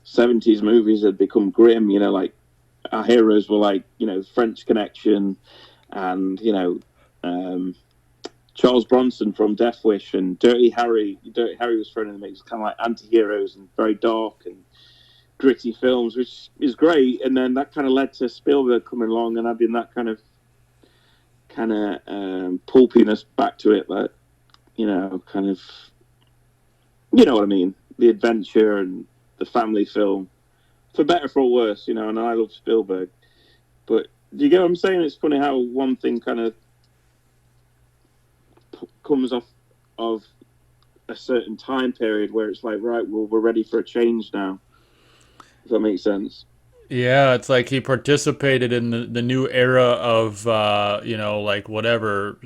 '70s movies had become grim. You know, like our heroes were like French Connection, and um, Charles Bronson from Death Wish and Dirty Harry. Dirty Harry was thrown in the mix, kind of like anti-heroes and very dark and gritty films, which is great. And then that kind of led to Spielberg coming along and adding that kind of pulpiness back to it, like kind of what I mean, the adventure and the family film, for better for worse, And I love Spielberg, but do you get what I'm saying? It's funny how one thing kind of comes off of a certain time period where it's like, right, well, we're ready for a change now. If that makes sense. Yeah, it's like he participated in the new era of like whatever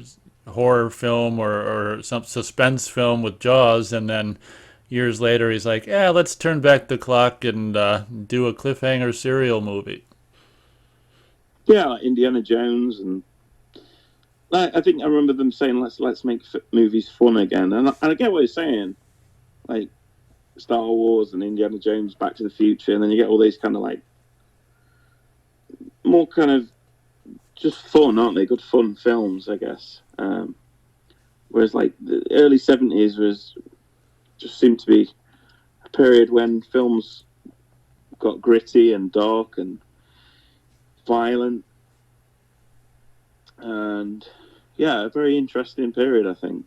horror film or some suspense film with Jaws, and then years later he's like, yeah, let's turn back the clock and do a cliffhanger serial movie. Yeah, like Indiana Jones, and I think I remember them saying, let's make movies fun again, and I get what you're saying, like Star Wars and Indiana Jones, Back to the Future, and then you get all these kind of like more kind of just fun, aren't they? Good fun films, I guess. Whereas like the early '70s was just seemed to be a period when films got gritty and dark and violent, and yeah, a very interesting period, I think.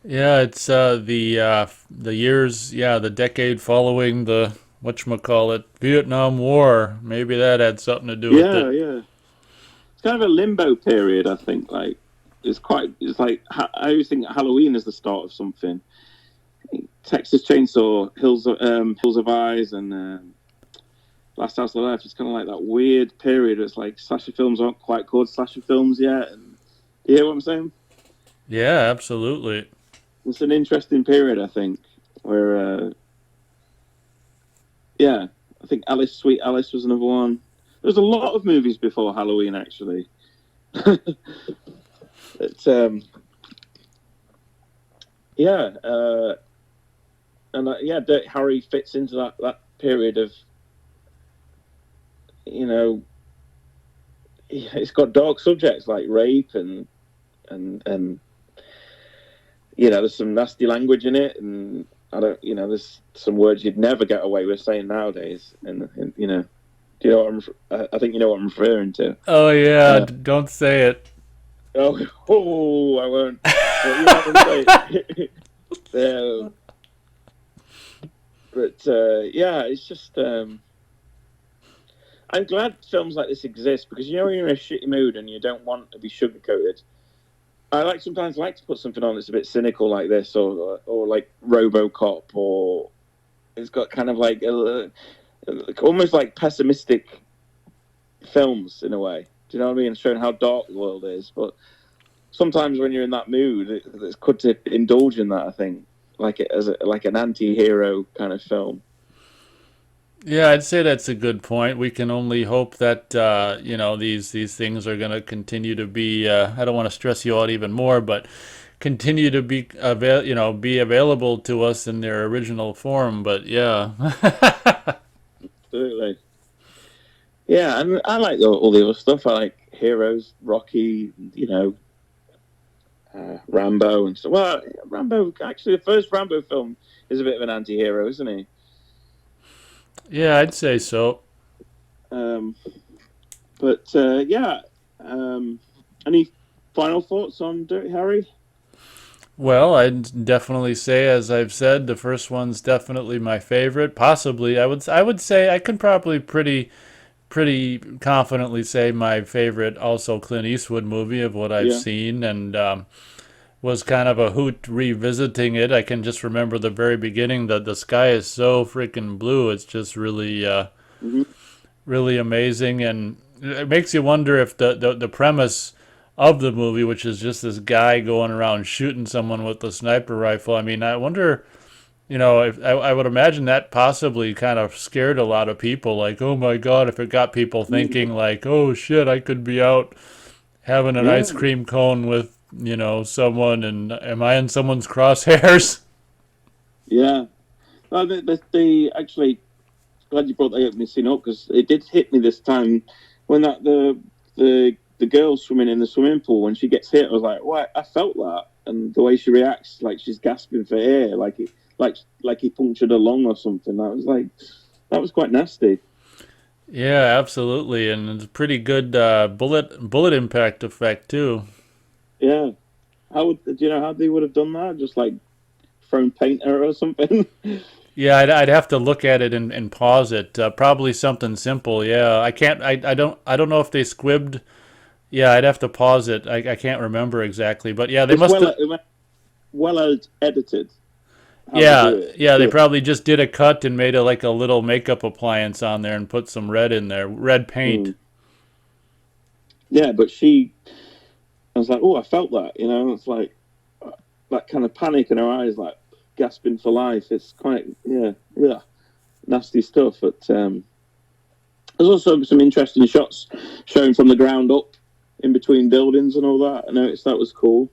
Yeah, it's the years, yeah, the decade following the whatchamacallit Vietnam War. Maybe that had something to do with Yeah, it. yeah. It's kind of a limbo period, I think. Like it's like I always think Halloween is the start of something. Texas Chainsaw, Hills of Eyes, and Last House on Earth. It's kind of like that weird period. It's like slasher films aren't quite called slasher films yet. And you hear what I'm saying? Yeah, absolutely. It's an interesting period, I think, where yeah, I think Alice, Sweet Alice was another one. There's a lot of movies before Halloween, actually. It's yeah, and yeah, Dirty Harry fits into that period of you know, it's got dark subjects like rape and there's some nasty language in it, and I don't, there's some words you'd never get away with saying nowadays, and. Do you know what I think you know what I'm referring to. Oh yeah, Uh, don't say it. oh, I won't. But yeah, I'm saying. um, but yeah, it's just. I'm glad films like this exist because you know when you're in a shitty mood and you don't want to be sugarcoated. I sometimes like to put something on that's a bit cynical like this, or like RoboCop, or it's got kind of like almost like pessimistic films in a way. Do you know what I mean? Showing how dark the world is. But sometimes when you're in that mood, it's good to indulge in that. I think like it as like an anti-hero kind of film. Yeah, I'd say that's a good point. We can only hope that these things are going to continue to be. I don't want to stress you out even more, but continue to be be available to us in their original form. But yeah, Absolutely. Yeah, and I like all the other stuff. I like Heroes, Rocky, Rambo and stuff. Well, Rambo, actually, the first Rambo film is a bit of an anti-hero, isn't he? yeah, I'd say so. Um, but yeah, um, any final thoughts on Dirty Harry? Well, I'd definitely say, as I've said, the first one's definitely my favorite. Possibly, I would say I can probably pretty confidently say my favorite, also Clint Eastwood movie of what I've Yeah. seen, and was kind of a hoot revisiting it. I can just remember the very beginning that the sky is so freaking blue. It's just really, Hmm. really amazing, and it makes you wonder if the premise of the movie, which is just this guy going around shooting someone with a sniper rifle. I mean, I wonder, if I would imagine that possibly kind of scared a lot of people. Like, oh my God, if it got people thinking like, oh shit, I could be out having an Yeah, ice cream cone with someone, and am I in someone's crosshairs? yeah. Well, the actually glad you brought that opening scene up because it did hit me this time when the girl swimming in the swimming pool when she gets hit. I was like, "What?" I felt that, and the way she reacts, like she's gasping for air, like he punctured her lung or something. That was quite nasty. Yeah, absolutely, and it's a pretty good bullet impact effect too. Yeah. Do you know how they would have done that? Just like thrown paint at her or something? Yeah, I'd have to look at it and pause it. Probably something simple. Yeah, I can't. I don't know if they squibbed. Yeah, I'd have to pause it. I can't remember exactly, but yeah, they It's must have. well edited how they do Yeah, it. It's yeah, they good. probably just did a cut and made like a little makeup appliance on there and put some red in there, red paint. Mm. Yeah, but I was like, oh, I felt that. It's like that kind of panic in her eyes, like gasping for life. It's quite, yeah, nasty stuff. But there's also some interesting shots shown from the ground up in between buildings and all that. I noticed that was cool.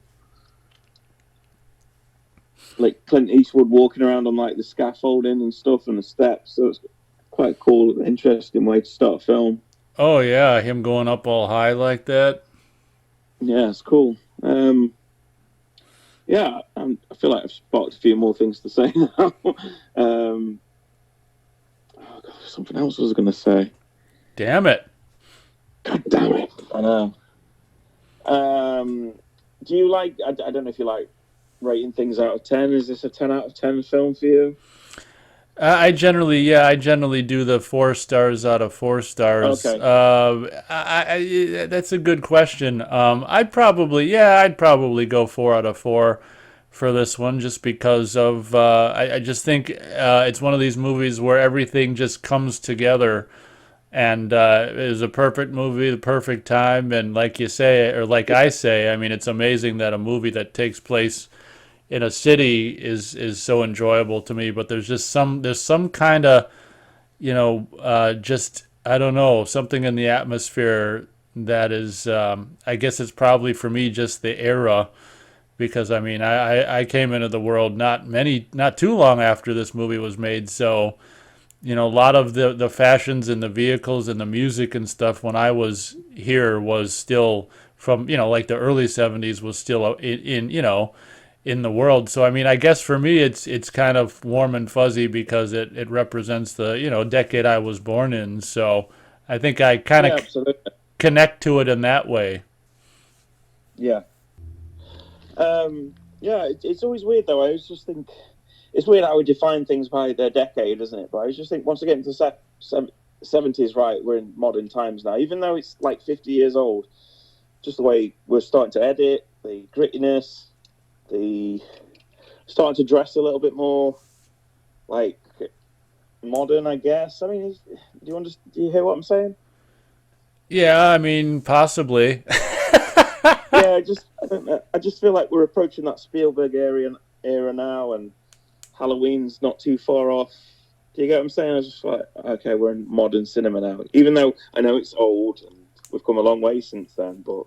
Like Clint Eastwood walking around on like the scaffolding and stuff and the steps. So it's quite a cool, interesting way to start a film. Oh yeah, him going up all high like that. Yeah, it's cool. Yeah, I feel like I've sparked a few more things to say now. Oh God, something else I was going to say. Damn it. God damn it! I know. Do you like? I don't know if you like rating things out of 10. Is this a 10 out of 10 film for you? I generally do the 4 stars out of 4 stars. Okay. That's a good question. I'd probably go 4 out of 4 for this one, just because of I just think it's one of these movies where everything just comes together, and it is a perfect movie, the perfect time, and like you say, or like I say, I mean, it's amazing that a movie that takes place in a city is so enjoyable to me. But there's some kind of just I don't know, something in the atmosphere that is I guess it's probably for me just the era, because I mean I came into the world not too long after this movie was made, so a lot of the fashions and the vehicles and the music and stuff when I was here was still from like the early 70s, was still in the world. So I mean, I guess for me it's kind of warm and fuzzy because it represents the decade I was born in. So I think I kind Yeah, of absolutely. connect to it in that way. Yeah. Yeah, it's always weird though. I always just think it's weird how we define things by their decade, isn't it? But I just think once I get into the 70s, right, we're in modern times now. Even though it's like 50 years old, just the way we're starting to edit, the grittiness, the starting to dress a little bit more like modern, I guess. I mean, do you hear what I'm saying? Yeah, I mean, possibly. Yeah, I don't know. I just feel like we're approaching that Spielberg era now, and Halloween's not too far off. Do you get what I'm saying? I was just like, okay, we're in modern cinema now. Even though I know it's old and we've come a long way since then, but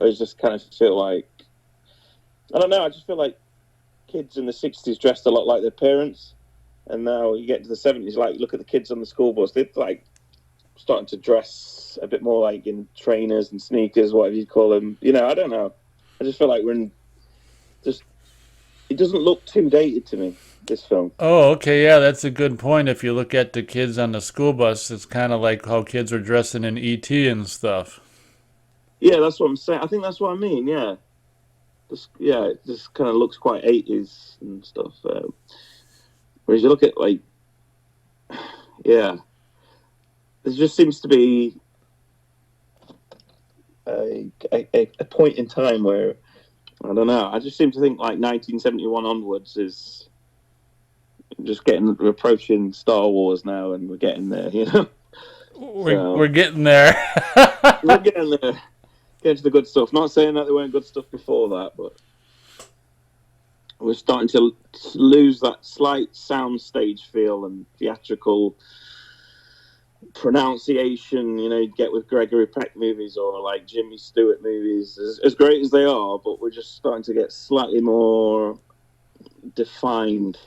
I just kind of feel like I don't know. I just feel like kids in the '60s dressed a lot like their parents, and now you get to the '70s. Like, look at the kids on the school bus; they're like starting to dress a bit more like in trainers and sneakers, whatever you call them. You know, I don't know. I just feel like we're in just. It doesn't look too dated to me. This film. Oh, okay, yeah, that's a good point. If you look at the kids on the school bus, it's kind of like how kids are dressing in ET and stuff. Yeah, that's what I'm saying. I think that's what I mean. Yeah, it just kind of looks quite 80s and stuff. Whereas you look at like, yeah, there just seems to be a point in time where I don't know. I just seem to think like 1971 onwards is just we're approaching Star Wars now, and we're getting there. You know, We're so getting there. we're getting there. Getting to the good stuff. Not saying that there weren't good stuff before that, but we're starting to lose that slight soundstage feel and theatrical pronunciation, you know, you get with Gregory Peck movies or like Jimmy Stewart movies, as great as they are, but we're just starting to get slightly more defined,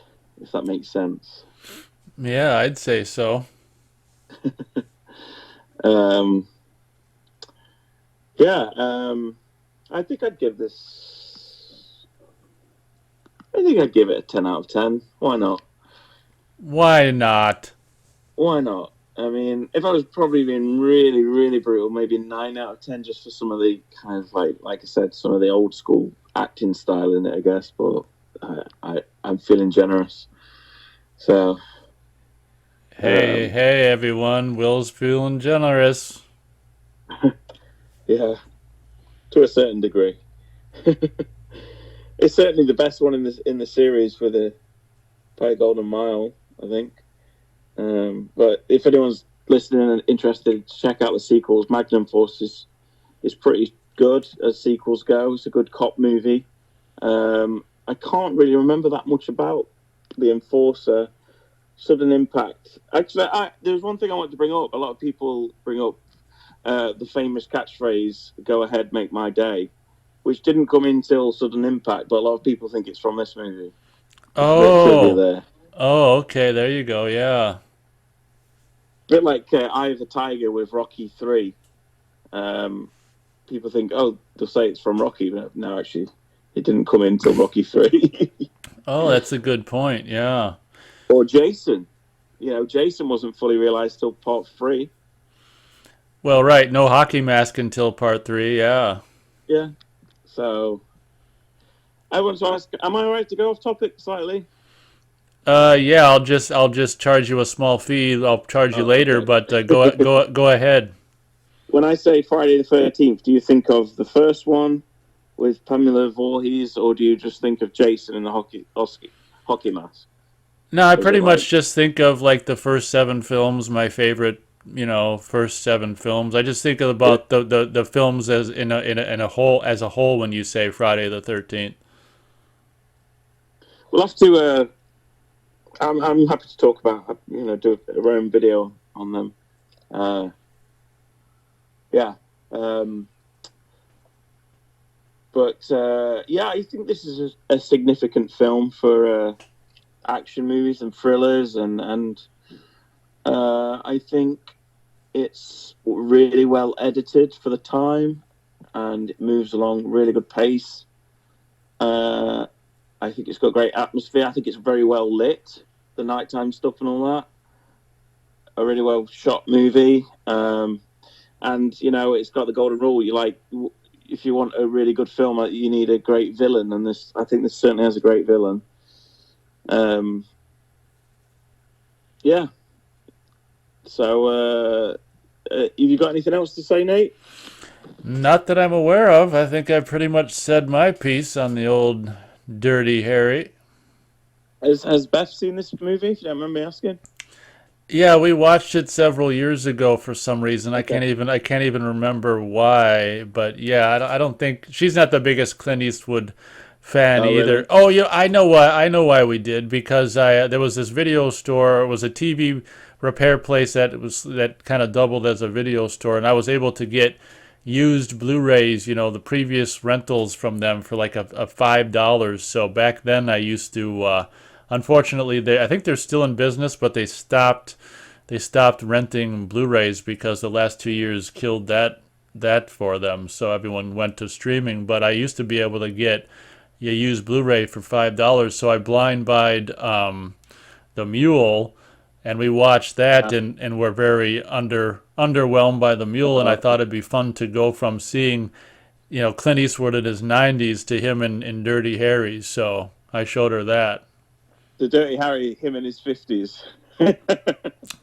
if that makes sense. Yeah, I'd say so. Um, yeah, I think I'd give this. I think I'd give it a 10 out of 10. Why not? Why not? Why not? I mean, if I was probably being really, really brutal, maybe 9 out of 10, just for some of the kind of like I said, some of the old school acting style in it, I guess. But I'm feeling generous, so Hey, hey, everyone. Will's feeling generous. yeah, to a certain degree, it's certainly the best one in the series for the Pie Golden Mile, I think. But if anyone's listening and interested, check out the sequels. Magnum Force is pretty good as sequels go. It's a good cop movie. I can't really remember that much about the Enforcer. Sudden Impact. Actually, there's one thing I want to bring up. A lot of people bring up the famous catchphrase "Go ahead, make my day," which didn't come in till Sudden Impact, but a lot of people think it's from this movie. There's a bit of trivia Oh, there. oh, okay, there you go. Yeah. A bit like Eye of the Tiger with Rocky 3. People think, oh, they'll say it's from Rocky, but no, actually, it didn't come in till Rocky 3. Oh, that's a good point. Yeah. Or Jason. You know, Jason wasn't fully realized till part 3. Well, right. No hockey mask until part three. Yeah. Yeah. So, I want to ask, am I all right to go off topic slightly? Yeah. I'll just charge you a small fee. I'll charge you Oh, later, okay. but go ahead. When I say Friday the 13th, do you think of the first one with Pamela Voorhees, or do you just think of Jason in the hockey mask? No, I Or is pretty it much like, just think of like the first seven films, my favorite, first seven films. I just think yeah. about the films as in a whole as a whole when you say Friday the 13th. We'll have to. I'm happy to talk about, do a own video on them. Uh, yeah. Um, but yeah, I think this is a significant film for action movies and thrillers, and I think it's really well edited for the time, and it moves along really good pace. I think it's got great atmosphere. I think it's very well lit, the nighttime stuff and all that. a really well shot movie. And it's got the golden rule. If you want a really good film, you need a great villain, and I think this certainly has a great villain. Yeah. So, have you got anything else to say, Nate? Not that I'm aware of. I think I pretty much said my piece on the old Dirty Harry. Has Beth seen this movie? If you don't mind me asking. Yeah, we watched it several years ago for some reason. Okay. I can't even remember why. But yeah, I don't think she's not the biggest Clint Eastwood fan Oh, either. really? Oh, yeah, I know why. I know why we did because I there was this video store. It was a TV repair place that kind of doubled as a video store, and I was able to get used Blu-rays. The previous rentals from them for like a $5. So back then, I used to. Unfortunately, I think they're still in business, but they stopped renting Blu-rays because the last 2 years killed that for them. So everyone went to streaming. But I used to be able to get a used Blu-ray for $5. So I blind buyed the Mule, and we watched that, and were very underwhelmed by the Mule. And I thought it'd be fun to go from seeing Clint Eastwood in his 90s to him in Dirty Harry. So I showed her that. The Dirty Harry, him in his 50s.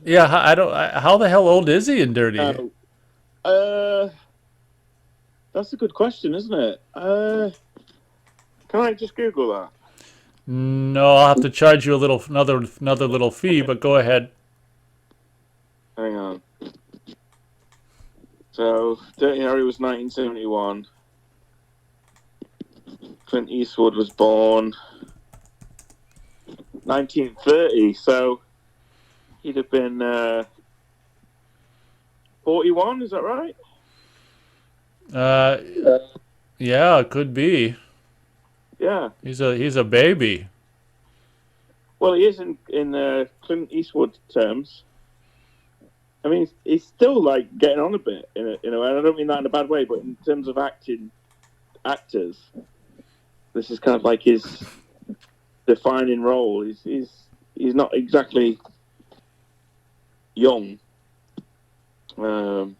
Yeah, I don't. How the hell old is he in Dirty? That's a good question, isn't it? Can I just Google that? No, I'll have to charge you another little fee. But go ahead. Hang on. So, Dirty Harry was 1971. Clint Eastwood was born 1930. So, he'd have been 41. Is that right? Yeah, it could be. Yeah. He's a baby. Well, he is in Clint Eastwood terms. I mean, he's still like getting on a bit in a way. And I don't mean that in a bad way, but in terms of actors, this is kind of like his defining role. He's not exactly young. You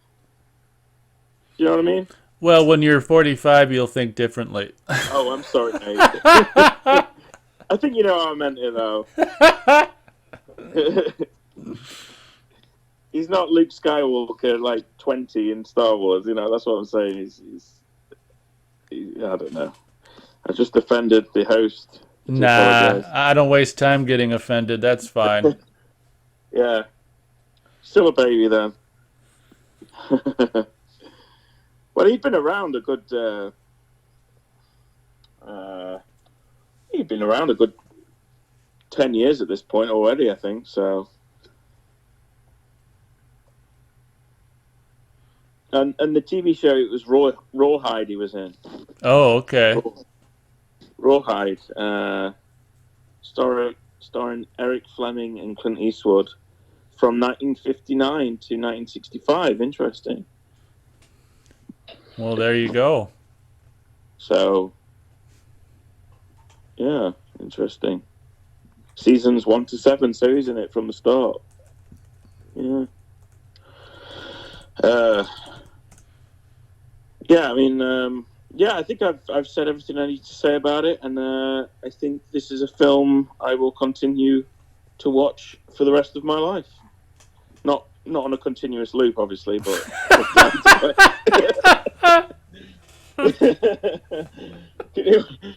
know what I mean? Well, when you're 45, you'll think differently. Oh, I'm sorry, Nate. I think you know how I meant it, though. He's not Luke Skywalker, like 20 in Star Wars. That's what I'm saying. I don't know. I just offended the host. Nah, I don't waste time getting offended. That's fine. Yeah. Still a baby, then. Well, he'd been around a good... he'd been around a good 10 years at this point already, I think, so... And the TV show, it was Rawhide he was in. Oh, okay. Rawhide, starring Eric Fleming and Clint Eastwood from 1959 to 1965. Interesting. Well, there you go. So, yeah, interesting. Seasons 1 to 7, so he's in it from the start. Yeah. Yeah, I mean, I think I've said everything I need to say about it, and I think this is a film I will continue to watch for the rest of my life. Not on a continuous loop, obviously, but.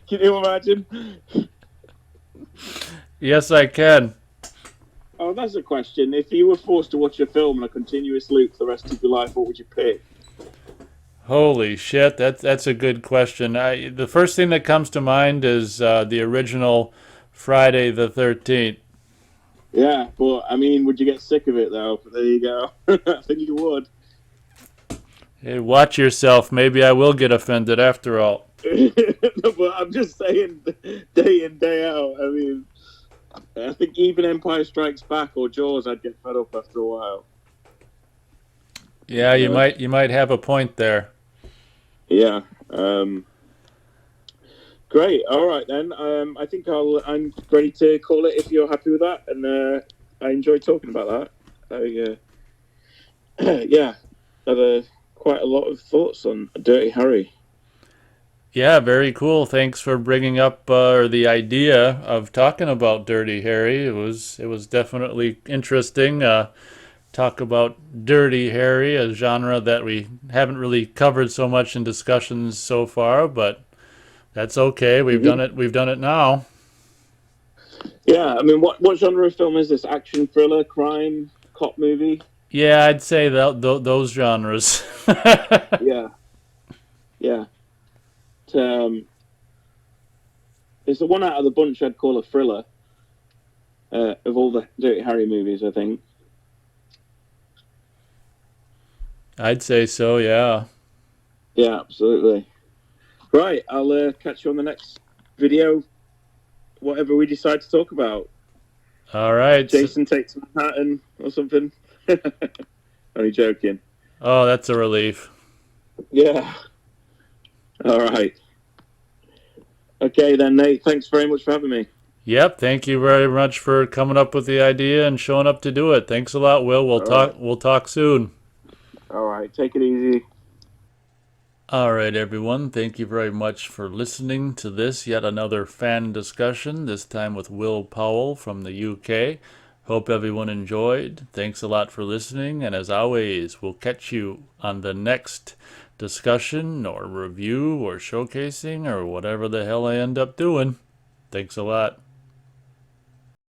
Can you imagine? Yes, I can. Oh, that's a question. If you were forced to watch a film in a continuous loop for the rest of your life, what would you pick? Holy shit, that's a good question. The first thing that comes to mind is the original Friday the 13th. Yeah, but I mean, would you get sick of it though? There you go. I think you would. Hey, watch yourself. Maybe I will get offended after all. No, but I'm just saying, day in, day out. I mean, I think even Empire Strikes Back or Jaws, I'd get fed up after a while. Yeah, you might have a point there. Yeah. Great. All right then. I think I'm ready to call it if you're happy with that, and I enjoyed talking about that. Yeah, had quite a lot of thoughts on Dirty Harry. Yeah, very cool. Thanks for bringing up the idea of talking about Dirty Harry. It was definitely interesting. Talk about Dirty Harry, a genre that we haven't really covered so much in discussions so far, but that's okay. We've Hmm. done it. We've done it now. Yeah, I mean, what genre of film is this? Action, thriller, crime, cop movie? Yeah, I'd say those genres. Yeah, yeah. Um, it's the one out of the bunch I'd call a thriller of all the Dirty Harry movies, I think. I'd say so. Yeah. Yeah, absolutely. Right, I'll catch you on the next video, whatever we decide to talk about. All right. Jason Takes Manhattan or something. Only joking. Oh, that's a relief. Yeah. All right. Okay then, Nate. Thanks very much for having me. Yep. Thank you very much for coming up with the idea and showing up to do it. Thanks a lot, Will. We'll All right. talk. We'll talk soon. All right. Take it easy. All right, everyone. Thank you very much for listening to this yet another fan discussion. This time with Will Powell from the UK. Hope everyone enjoyed. Thanks a lot for listening, and as always, we'll catch you on the next discussion or review or showcasing or whatever the hell I end up doing. Thanks a lot.